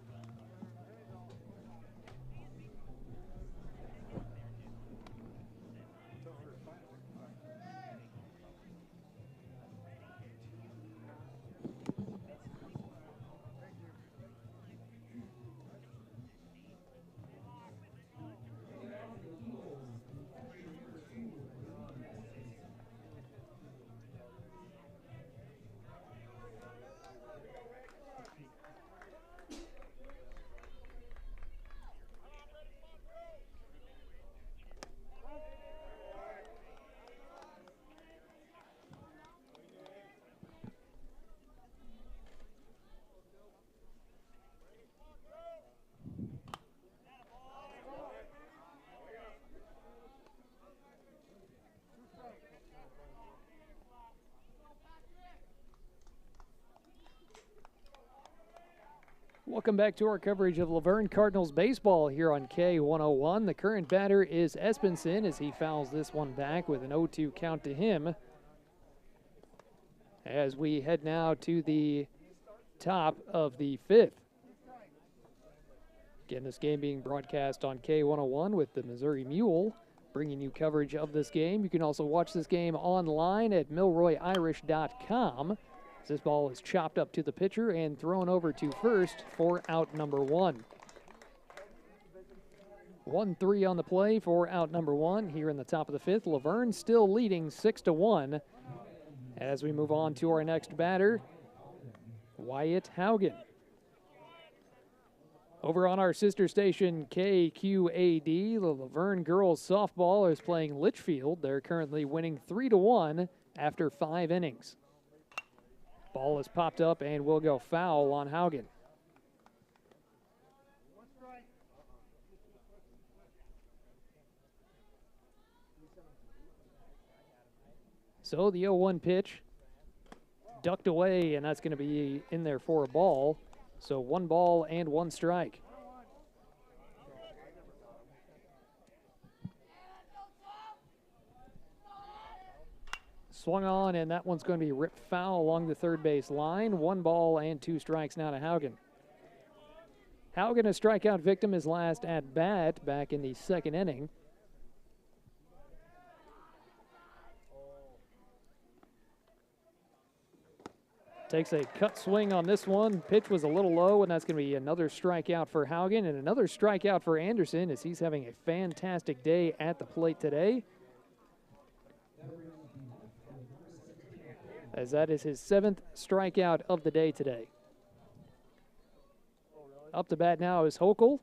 B: Welcome back to our coverage of Luverne Cardinals baseball here on K101. The current batter is Espenson as he fouls this one back with an 0-2 count to him. As we head now to the top of the fifth. Again, this game being broadcast on K101 with the Missouri Mule, bringing you coverage of this game. You can also watch this game online at milroyirish.com. This ball is chopped up to the pitcher and thrown over to first for out number one. 1-3 on the play for out number one here in the top of the fifth. Luverne still leading 6-1 as we move on to our next batter, Wyatt Haugen. Over on our sister station, KQAD, the Luverne girls softball is playing Litchfield. They're currently winning 3-1 after 5 innings. Ball is popped up and will go foul on Haugen. So the 0-1 pitch ducked away, and that's going to be in there for a ball. So 1 ball and 1 strike. Swung on, and that one's going to be ripped foul along the third base line. 1 ball and 2 strikes now to Haugen. Haugen, a strikeout victim, his last at bat back in the 2nd inning. Takes a cut swing on this one. Pitch was a little low, and that's going to be another strikeout for Haugen and another strikeout for Anderson as he's having a fantastic day at the plate today. As that is his 7th strikeout of the day today. Up to bat now is Hochul.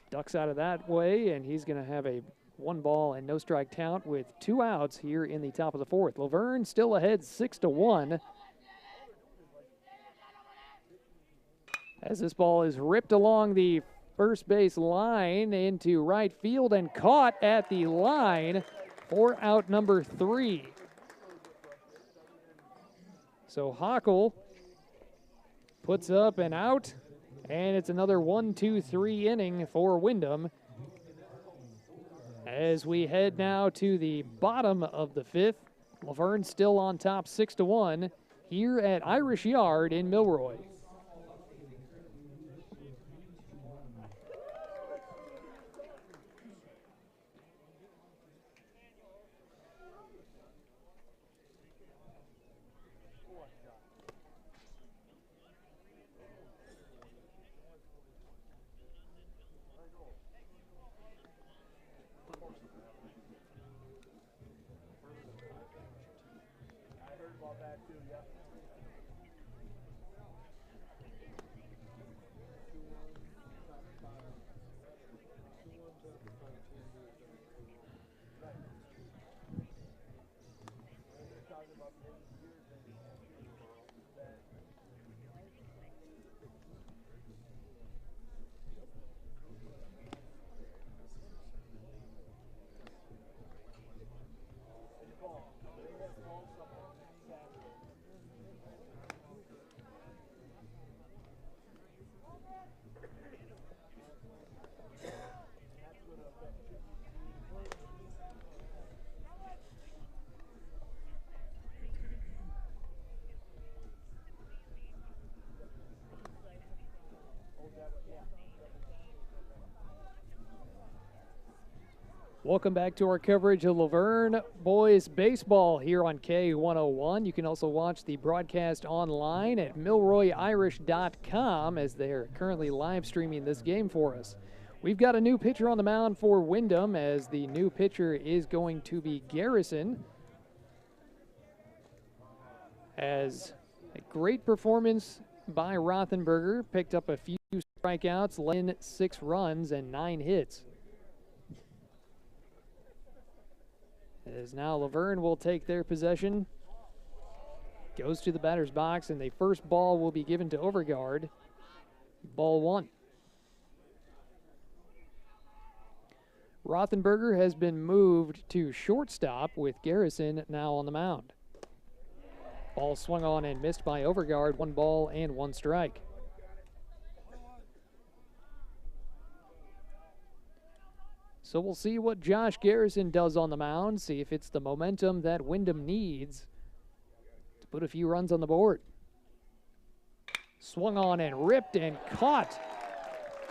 B: Ducks out of that way, and he's going to have a 1 ball and no strike count with 2 outs here in the top of the 4th. Luverne still ahead 6-1. As this ball is ripped along the first base line into right field and caught at the line for out number 3. So Hochul puts up an out, and it's another 1-2-3 inning for Windom. As we head now to the bottom of the 5th, Luverne still on top 6-1 here at Irish Yard in Milroy. Welcome back to our coverage of Luverne boys baseball here on K101. You can also watch the broadcast online at milroyirish.com as they're currently live streaming this game for us. We've got a new pitcher on the mound for Windom, as the new pitcher is going to be Garrison. As a great performance by Rothenberger, picked up a few strikeouts, led in 6 runs and 9 hits. As now Luverne will take their possession. Goes to the batter's box, and the first ball will be given to Overgaard. Ball 1. Rothenberger has been moved to shortstop with Garrison now on the mound. Ball swung on and missed by Overgaard. 1 ball and 1 strike. So we'll see what Josh Garrison does on the mound, see if it's the momentum that Windom needs to put a few runs on the board. Swung on and ripped and caught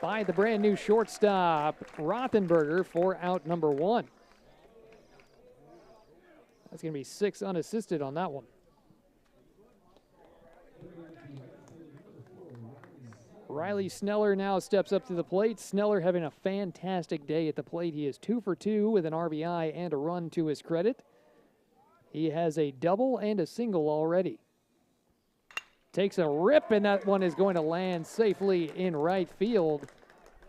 B: by the brand new shortstop, Rothenberger, for out number 1. That's going to be 6 unassisted on that one. Riley Sneller now steps up to the plate. Sneller having a fantastic day at the plate. He is 2 for 2 with an RBI and a run to his credit. He has a double and a single already. Takes a rip, and that one is going to land safely in right field.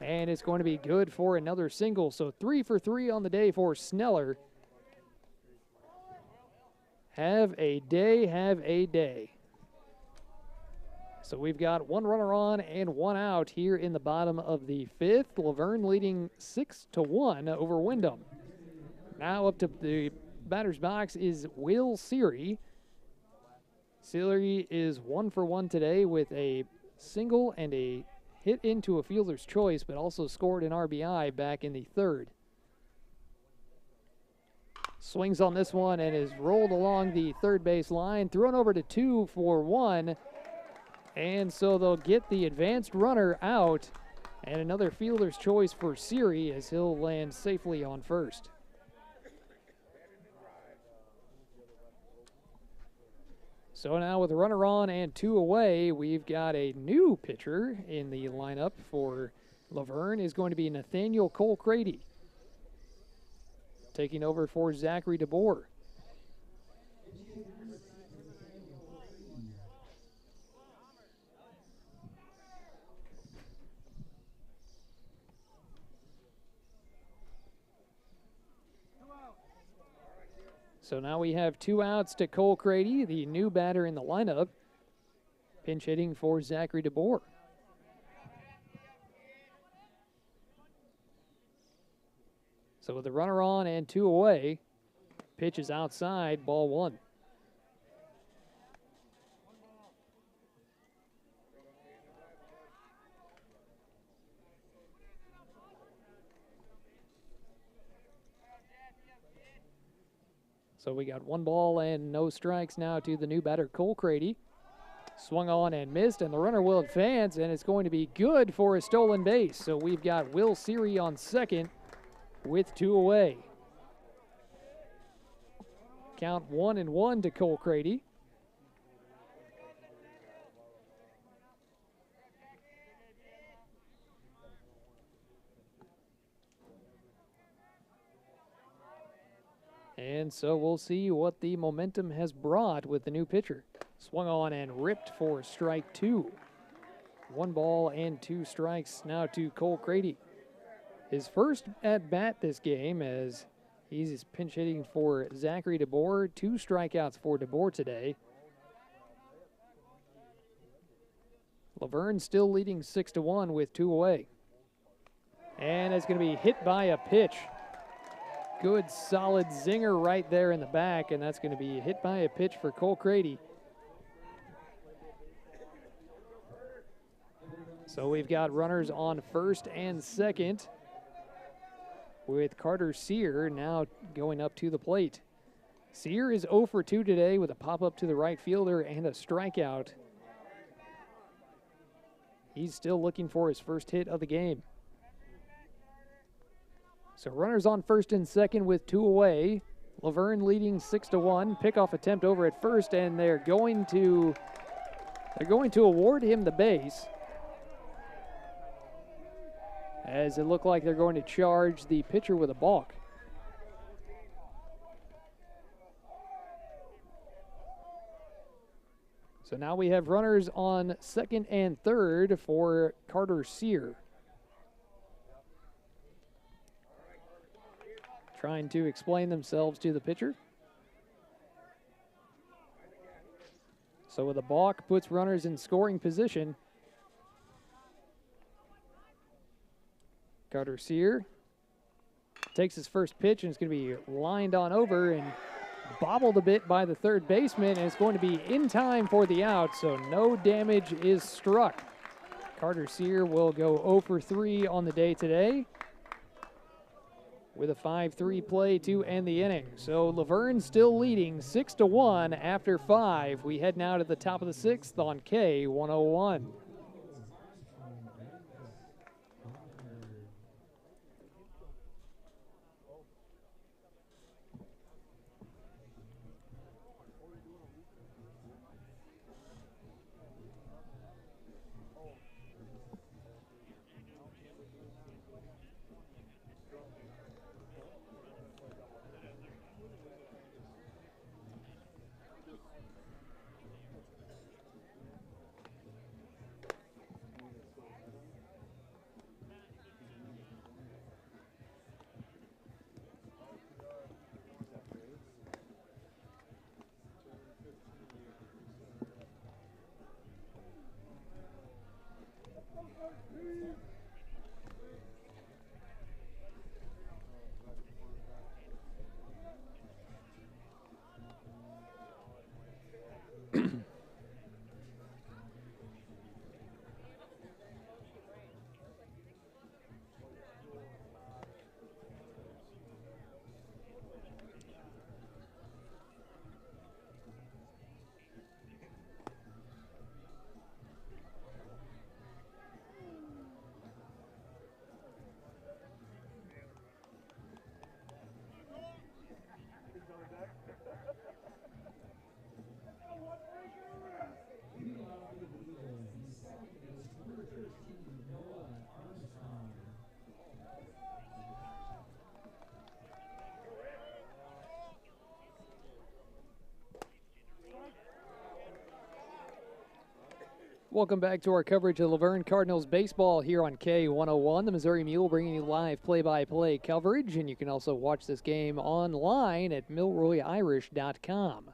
B: And it's going to be good for another single. So 3 for 3 on the day for Sneller. Have a day, have a day. So we've got 1 runner on and 1 out here in the bottom of the 5th. Luverne leading 6-1 over Windom. Now up to the batter's box is Will Seary. Seary is 1 for 1 today with a single and a hit into a fielder's choice, but also scored an RBI back in the 3rd. Swings on this one and is rolled along the third base line, thrown over to 2 for 1. And so they'll get the advanced runner out, and another fielder's choice for Seary as he'll land safely on first. So now with a runner on and 2 away, we've got a new pitcher in the lineup for Luverne. Is going to be Nathaniel Cole-Crady, taking over for Zachary DeBoer. So now we have 2 outs to Cole-Crady, the new batter in the lineup, pinch hitting for Zachary DeBoer. So with a runner on and 2 away, pitch is outside, ball 1. So we got 1 ball and no strikes now to the new batter, Cole-Crady. Swung on and missed, and the runner will advance, and it's going to be good for a stolen base. So we've got Will Seary on second with 2 away. Count 1-1 to Cole-Crady. And so we'll see what the momentum has brought with the new pitcher. Swung on and ripped for strike 2. 1 ball and 2 strikes now to Cole-Crady. His first at bat this game, as he's pinch hitting for Zachary DeBoer. 2 strikeouts for DeBoer today. Luverne still leading 6-1 with 2 away. And it's going to be hit by a pitch. Good solid zinger right there in the back, and that's going to be hit by a pitch for Cole-Crady. So we've got runners on first and second, with Carter Sear now going up to the plate. Sear is 0 for 2 today with a pop-up to the right fielder and a strikeout. He's still looking for his first hit of the game. So runners on first and second with 2 away. Luverne leading 6-1. Pickoff attempt over at first, and they're going to award him the base, as it looked like they're going to charge the pitcher with a balk. So now we have runners on second and third for Carter Sear. Trying to explain themselves to the pitcher. So with a balk, puts runners in scoring position. Carter Sear takes his first pitch, and it's going to be lined on over and bobbled a bit by the third baseman, and it's going to be in time for the out, so no damage is struck. Carter Sear will go 0 for 3 on the day today with a 5-3 play to end the inning. So Luverne still leading 6-1 after 5. We head now to the top of the 6th on K101. Welcome back to our coverage of Luverne Cardinals baseball here on K101. The Missouri Mule bringing you live play-by-play coverage, and you can also watch this game online at milroyirish.com.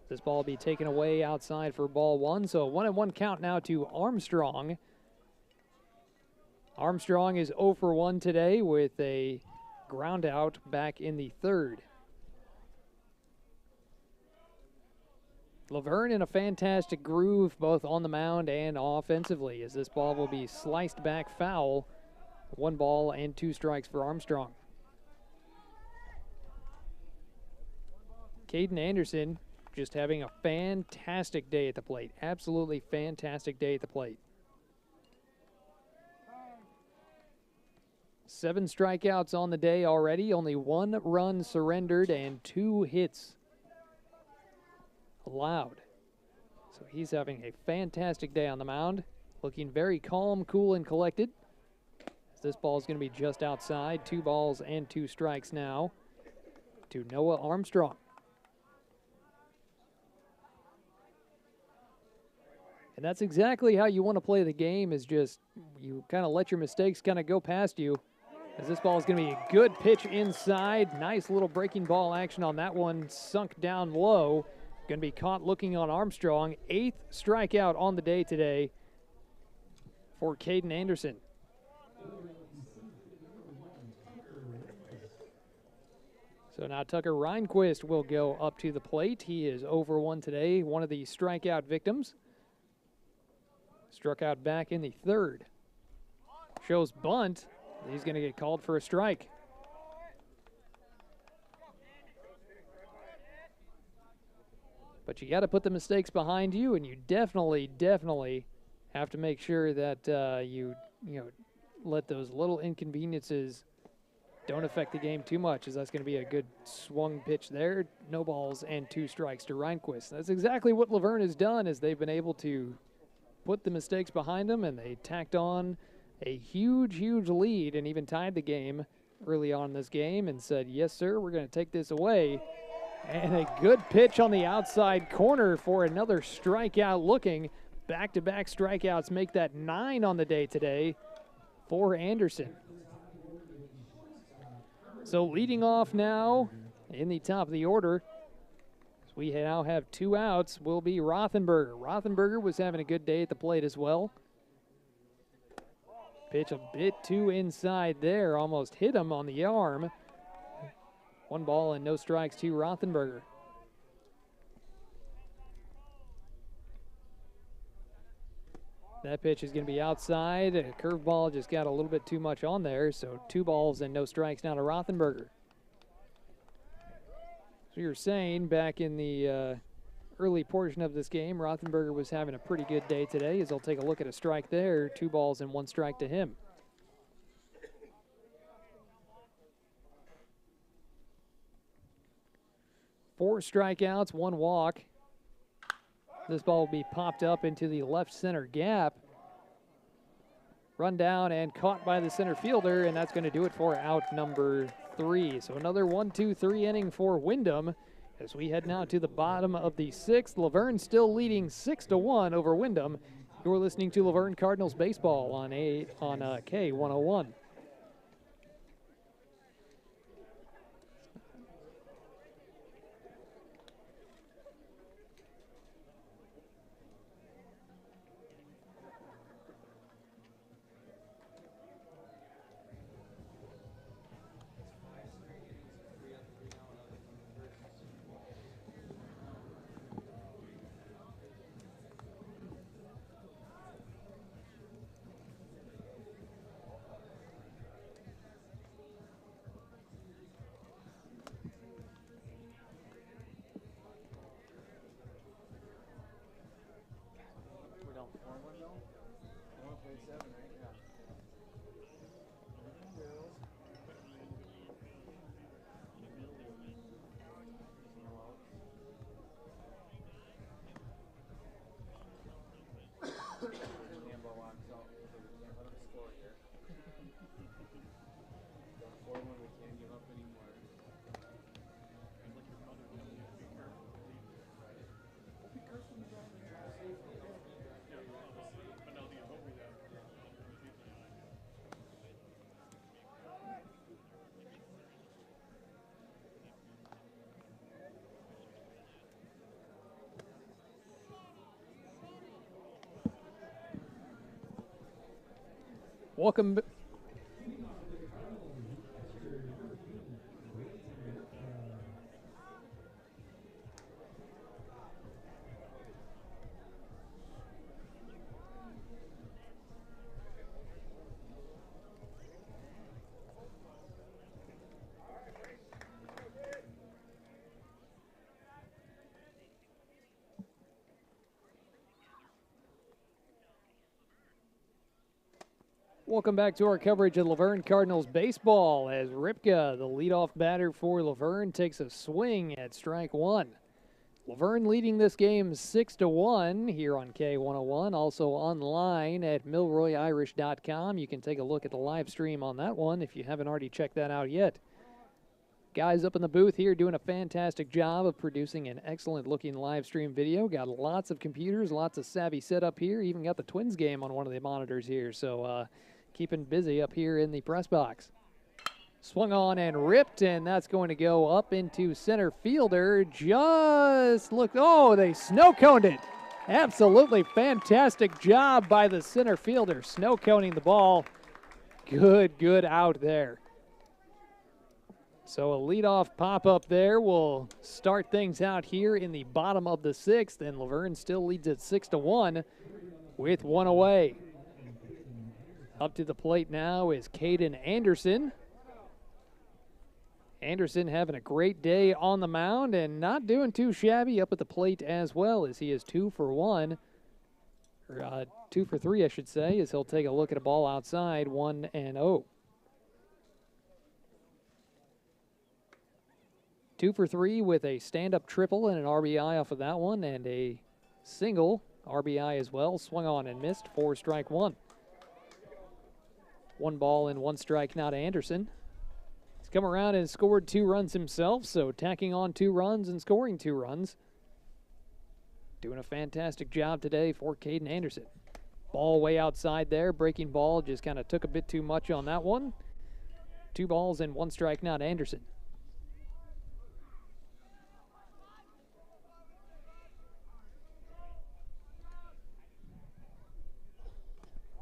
B: This ball will be taken away outside for ball 1, so a 1-1 count now to Armstrong. Armstrong is 0 for 1 today with a ground out back in the 3rd. Luverne in a fantastic groove both on the mound and offensively, as this ball will be sliced back foul. 1 ball and 2 strikes for Armstrong. Caden Anderson just having a fantastic day at the plate. Absolutely fantastic day at the plate. 7 strikeouts on the day already, only 1 run surrendered and 2 hits allowed. So he's having a fantastic day on the mound, looking very calm, cool, and collected. This ball is going to be just outside. 2 balls and 2 strikes now to Noah Armstrong. And that's exactly how you want to play the game, is just you kind of let your mistakes kind of go past you. As this ball is going to be a good pitch inside. Nice little breaking ball action on that one, sunk down low. Going to be caught looking on Armstrong. 8th strikeout on the day today for Caden Anderson. So now Tucker Reinquist will go up to the plate. He is 0 for 1 today, one of the strikeout victims. Struck out back in the 3rd. Shows bunt. He's going to get called for a strike. But you got to put the mistakes behind you, and you definitely have to make sure that you let those little inconveniences don't affect the game too much, as that's going to be a good swung pitch there. No balls and 2 strikes to Reinquist. That's exactly what Luverne has done, as they've been able to put the mistakes behind them, and they tacked on a huge, huge lead and even tied the game early on in this game and said, yes, sir, we're going to take this away. And a good pitch on the outside corner for another strikeout looking. Back-to-back strikeouts make that 9 on the day today for Anderson. So leading off now in the top of the order, as we now have 2 outs, will be Rothenberger. Rothenberger was having a good day at the plate as well. Pitch a bit too inside there, almost hit him on the arm. 1 ball and no strikes to Rothenberger. That pitch is going to be outside. A curveball just got a little bit too much on there, so 2 balls and no strikes now to Rothenberger. So you were saying back in the early portion of this game, Rothenberger was having a pretty good day today, as he'll take a look at a strike there. 2 balls and 1 strike to him. Four strikeouts, 1 walk. This ball will be popped up into the left center gap. Run down and caught by the center fielder, and that's going to do it for out number 3. So another 1-2-3 inning for Windom as we head now to the bottom of the 6th. Luverne still leading 6-1 over Windom. You're listening to Luverne Cardinals baseball on K101. Welcome. Welcome back to our coverage of Luverne Cardinals baseball as Ripka, the leadoff batter for Luverne, takes a swing at strike 1. Luverne leading this game 6-1 here on K101, also online at milroyirish.com. You can take a look at the live stream on that one if you haven't already checked that out yet. Guys up in the booth here doing a fantastic job of producing an excellent looking live stream video. Got lots of computers, lots of savvy setup here, even got the Twins game on one of the monitors here, so keeping busy up here in the press box. Swung on and ripped, and that's going to go up into center fielder. Just look, oh, they snow-coned it. Absolutely fantastic job by the center fielder, snow-coning the ball. Good out there. So a leadoff pop-up there will start things out here in the bottom of the 6th, and Luverne still leads at 6-1 with 1 away. Up to the plate now is Caden Anderson. Anderson having a great day on the mound and not doing too shabby up at the plate as well, as he is 2 for 1. Or 2 for 3, I should say, as he'll take a look at a ball outside, 1-0. 2 for 3 with a stand-up triple and an RBI off of that one, and a single RBI as well. Swung on and missed for strike one. 1 ball and 1 strike now to Anderson. He's come around and scored 2 runs himself, so tacking on 2 runs and scoring 2 runs. Doing a fantastic job today for Caden Anderson. Ball way outside there. Breaking ball just kind of took a bit too much on that one. 2 balls and 1 strike now to Anderson.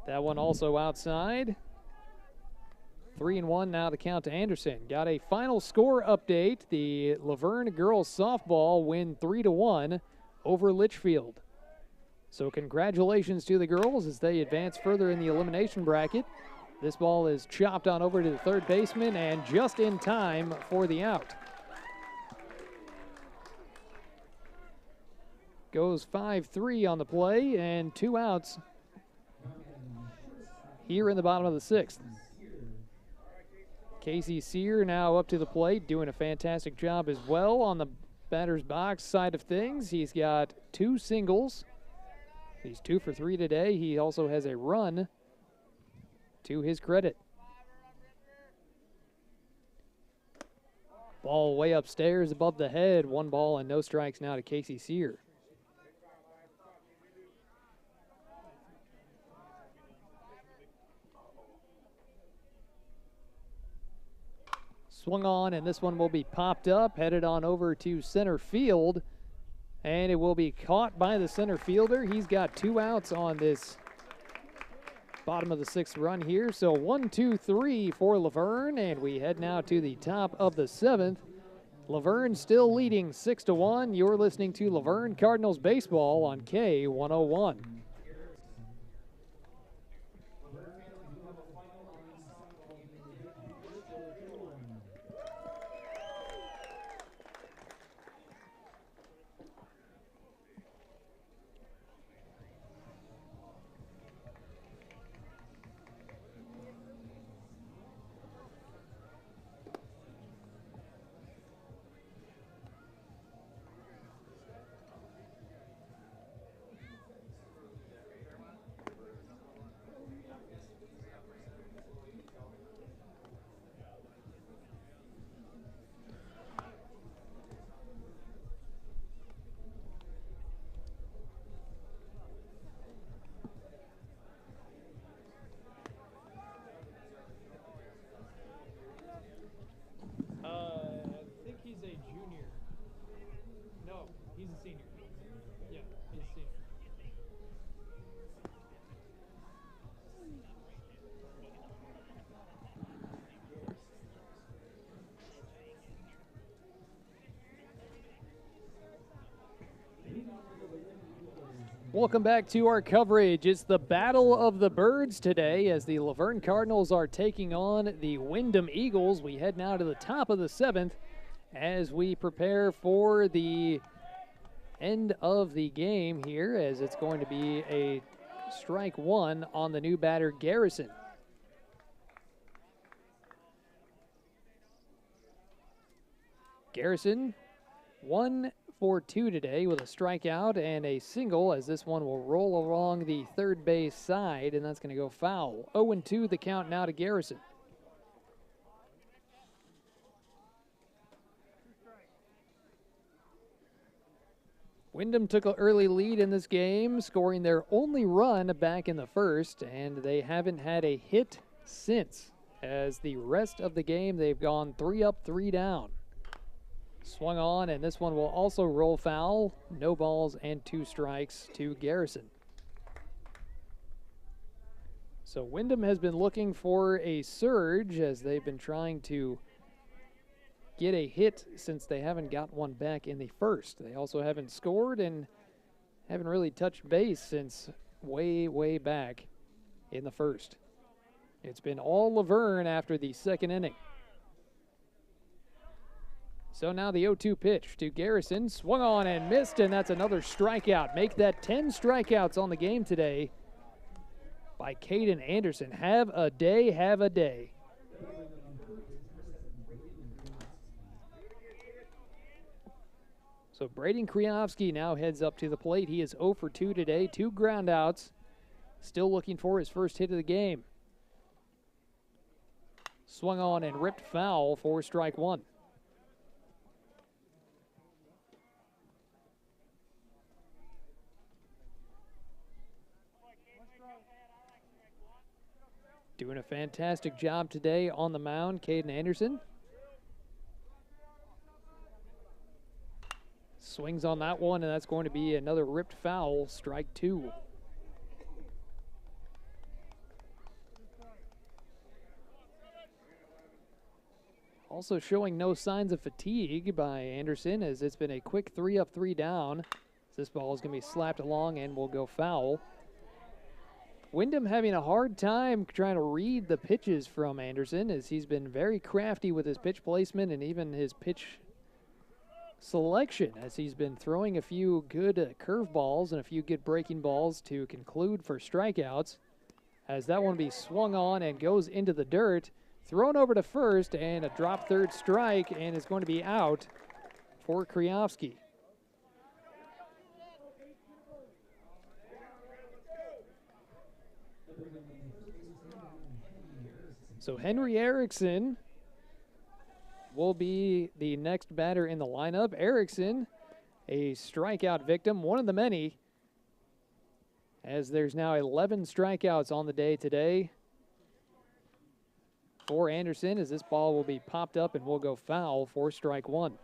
B: That one also outside. 3-1 now the count to Anderson. Got a final score update. The Luverne girls softball win 3-1 over Litchfield. So congratulations to the girls as they advance further in the elimination bracket. This ball is chopped on over to the third baseman and just in time for the out. Goes 5-3 on the play and 2 outs here in the bottom of the 6th. Casey Sear now up to the plate, doing a fantastic job as well on the batter's box side of things. He's got 2 singles. He's 2 for 3 today. He also has a run to his credit. Ball way upstairs above the head. 1 ball and no strikes now to Casey Sear. Swung on, and this one will be popped up, headed on over to center field, and it will be caught by the center fielder. He's got 2 outs on this bottom of the 6th run here. So 1, 2, 3 for Luverne, and we head now to the top of the 7th. Luverne still leading 6-1. You're listening to Luverne Cardinals baseball on K101. Welcome back to our coverage. It's the Battle of the Birds today as the Luverne Cardinals are taking on the Windom Eagles. We head now to the top of the 7th as we prepare for the end of the game here, as it's going to be a strike 1 on the new batter, Garrison. Garrison, 1 for 2 today with a strikeout and a single, as this one will roll along the third base side, and that's going to go foul. 0-2 the count now to Garrison. Windom took an early lead in this game, scoring their only run back in the first, and they haven't had a hit since. As the rest of the game, they've gone 3 up, 3 down. Swung on, and this one will also roll foul. No balls and 2 strikes to Garrison. So Windom has been looking for a surge as they've been trying to get a hit since they haven't got one back in the first. They also haven't scored and haven't really touched base since way, way back in the first. It's been all Luverne after the second inning. So now the 0-2 pitch to Garrison, swung on and missed, and that's another strikeout. Make that 10 strikeouts on the game today by Caden Anderson. Have a day, have a day. So Braden Kriovsky now heads up to the plate. He is 0 for 2 today, 2 ground outs. Still looking for his first hit of the game. Swung on and ripped foul for strike 1. Doing a fantastic job today on the mound, Caden Anderson. Swings on that one, and that's going to be another ripped foul, strike 2. Also showing no signs of fatigue by Anderson, as it's been a quick 3 up, 3 down. This ball is going to be slapped along and will go foul. Windom having a hard time trying to read the pitches from Anderson, as he's been very crafty with his pitch placement and even his pitch selection, as he's been throwing a few good curve balls and a few good breaking balls to conclude for strikeouts. As that one will be swung on and goes into the dirt, thrown over to first, and a drop third strike, and is going to be out for Kriovsky. So Henry Erickson will be the next batter in the lineup. Erickson, a strikeout victim, one of the many, as there's now 11 strikeouts on the day today for Anderson, as this ball will be popped up and will go foul for strike 1.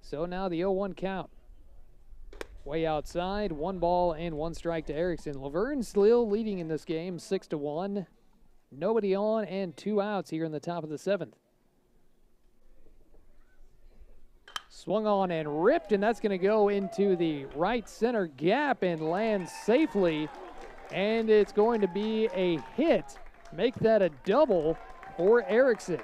B: So now the 0-1 count. Way outside, 1 ball and 1 strike to Erickson. Luverne still leading in this game, 6-1. Nobody on and 2 outs here in the top of the 7th. Swung on and ripped, and that's going to go into the right center gap and land safely. And it's going to be a hit. Make that a double for Erickson.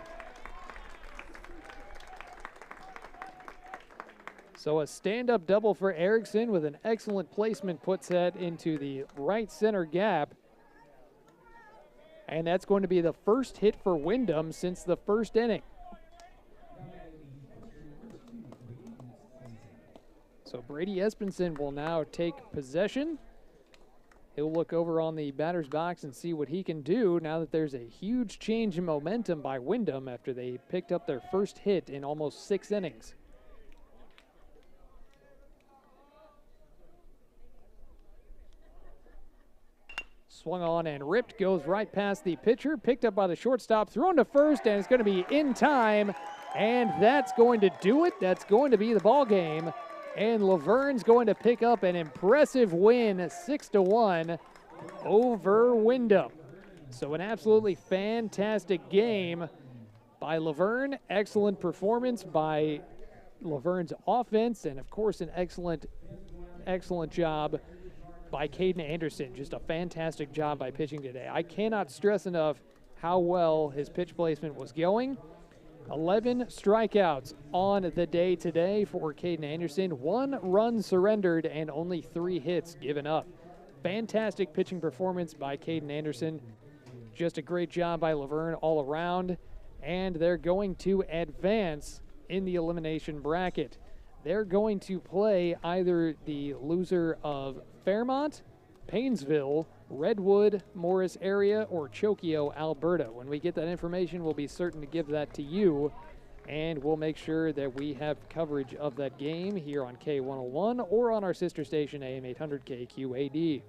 B: So a stand-up double for Erickson with an excellent placement, puts that into the right center gap. And that's going to be the first hit for Windom since the first inning. So Brady Espenson will now take possession. He'll look over on the batter's box and see what he can do now that there's a huge change in momentum by Windom after they picked up their first hit in almost 6 innings. Swung on and ripped, goes right past the pitcher, picked up by the shortstop, thrown to first, and it's going to be in time, and that's going to do it. That's going to be the ball game, and Luverne's going to pick up an impressive win, 6-1 over Windom. So an absolutely fantastic game by Luverne. Excellent performance by Luverne's offense, and of course an excellent job by Caden Anderson. Just a fantastic job by pitching today. I cannot stress enough how well his pitch placement was going. 11 strikeouts on the day today for Caden Anderson. 1 run surrendered and only 3 hits given up. Fantastic pitching performance by Caden Anderson. Just a great job by Luverne all around. And they're going to advance in the elimination bracket. They're going to play either the loser of Fairmont, Paynesville, Redwood, Morris area, or Chokio, Alberta. When we get that information, we'll be certain to give that to you, and we'll make sure that we have coverage of that game here on K101 or on our sister station, AM 800 KQAD.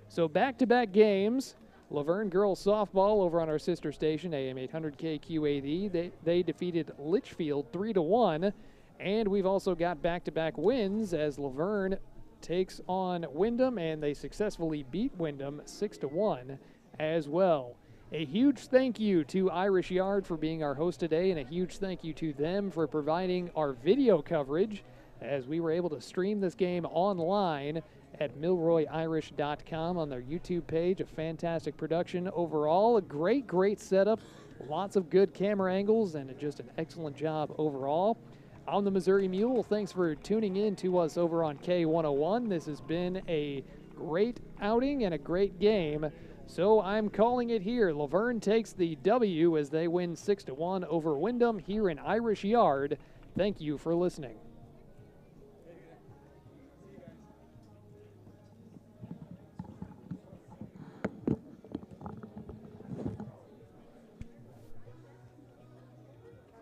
B: So back-to-back games. Luverne girls softball over on our sister station, AM 800 KQAD. They defeated Litchfield 3-1. And we've also got back-to-back wins as Luverne takes on Windom, and they successfully beat Windom 6-1 as well. A huge thank you to Irish Yard for being our host today, and a huge thank you to them for providing our video coverage as we were able to stream this game online at milroyirish.com on their YouTube page. A fantastic production overall. A great setup. Lots of good camera angles and just an excellent job overall. I'm the Missouri Mule. Thanks for tuning in to us over on K101. This has been a great outing and a great game So I'm calling it here. Luverne takes the W as they win 6-1 over Windom here in Irish Yard. Thank you for listening.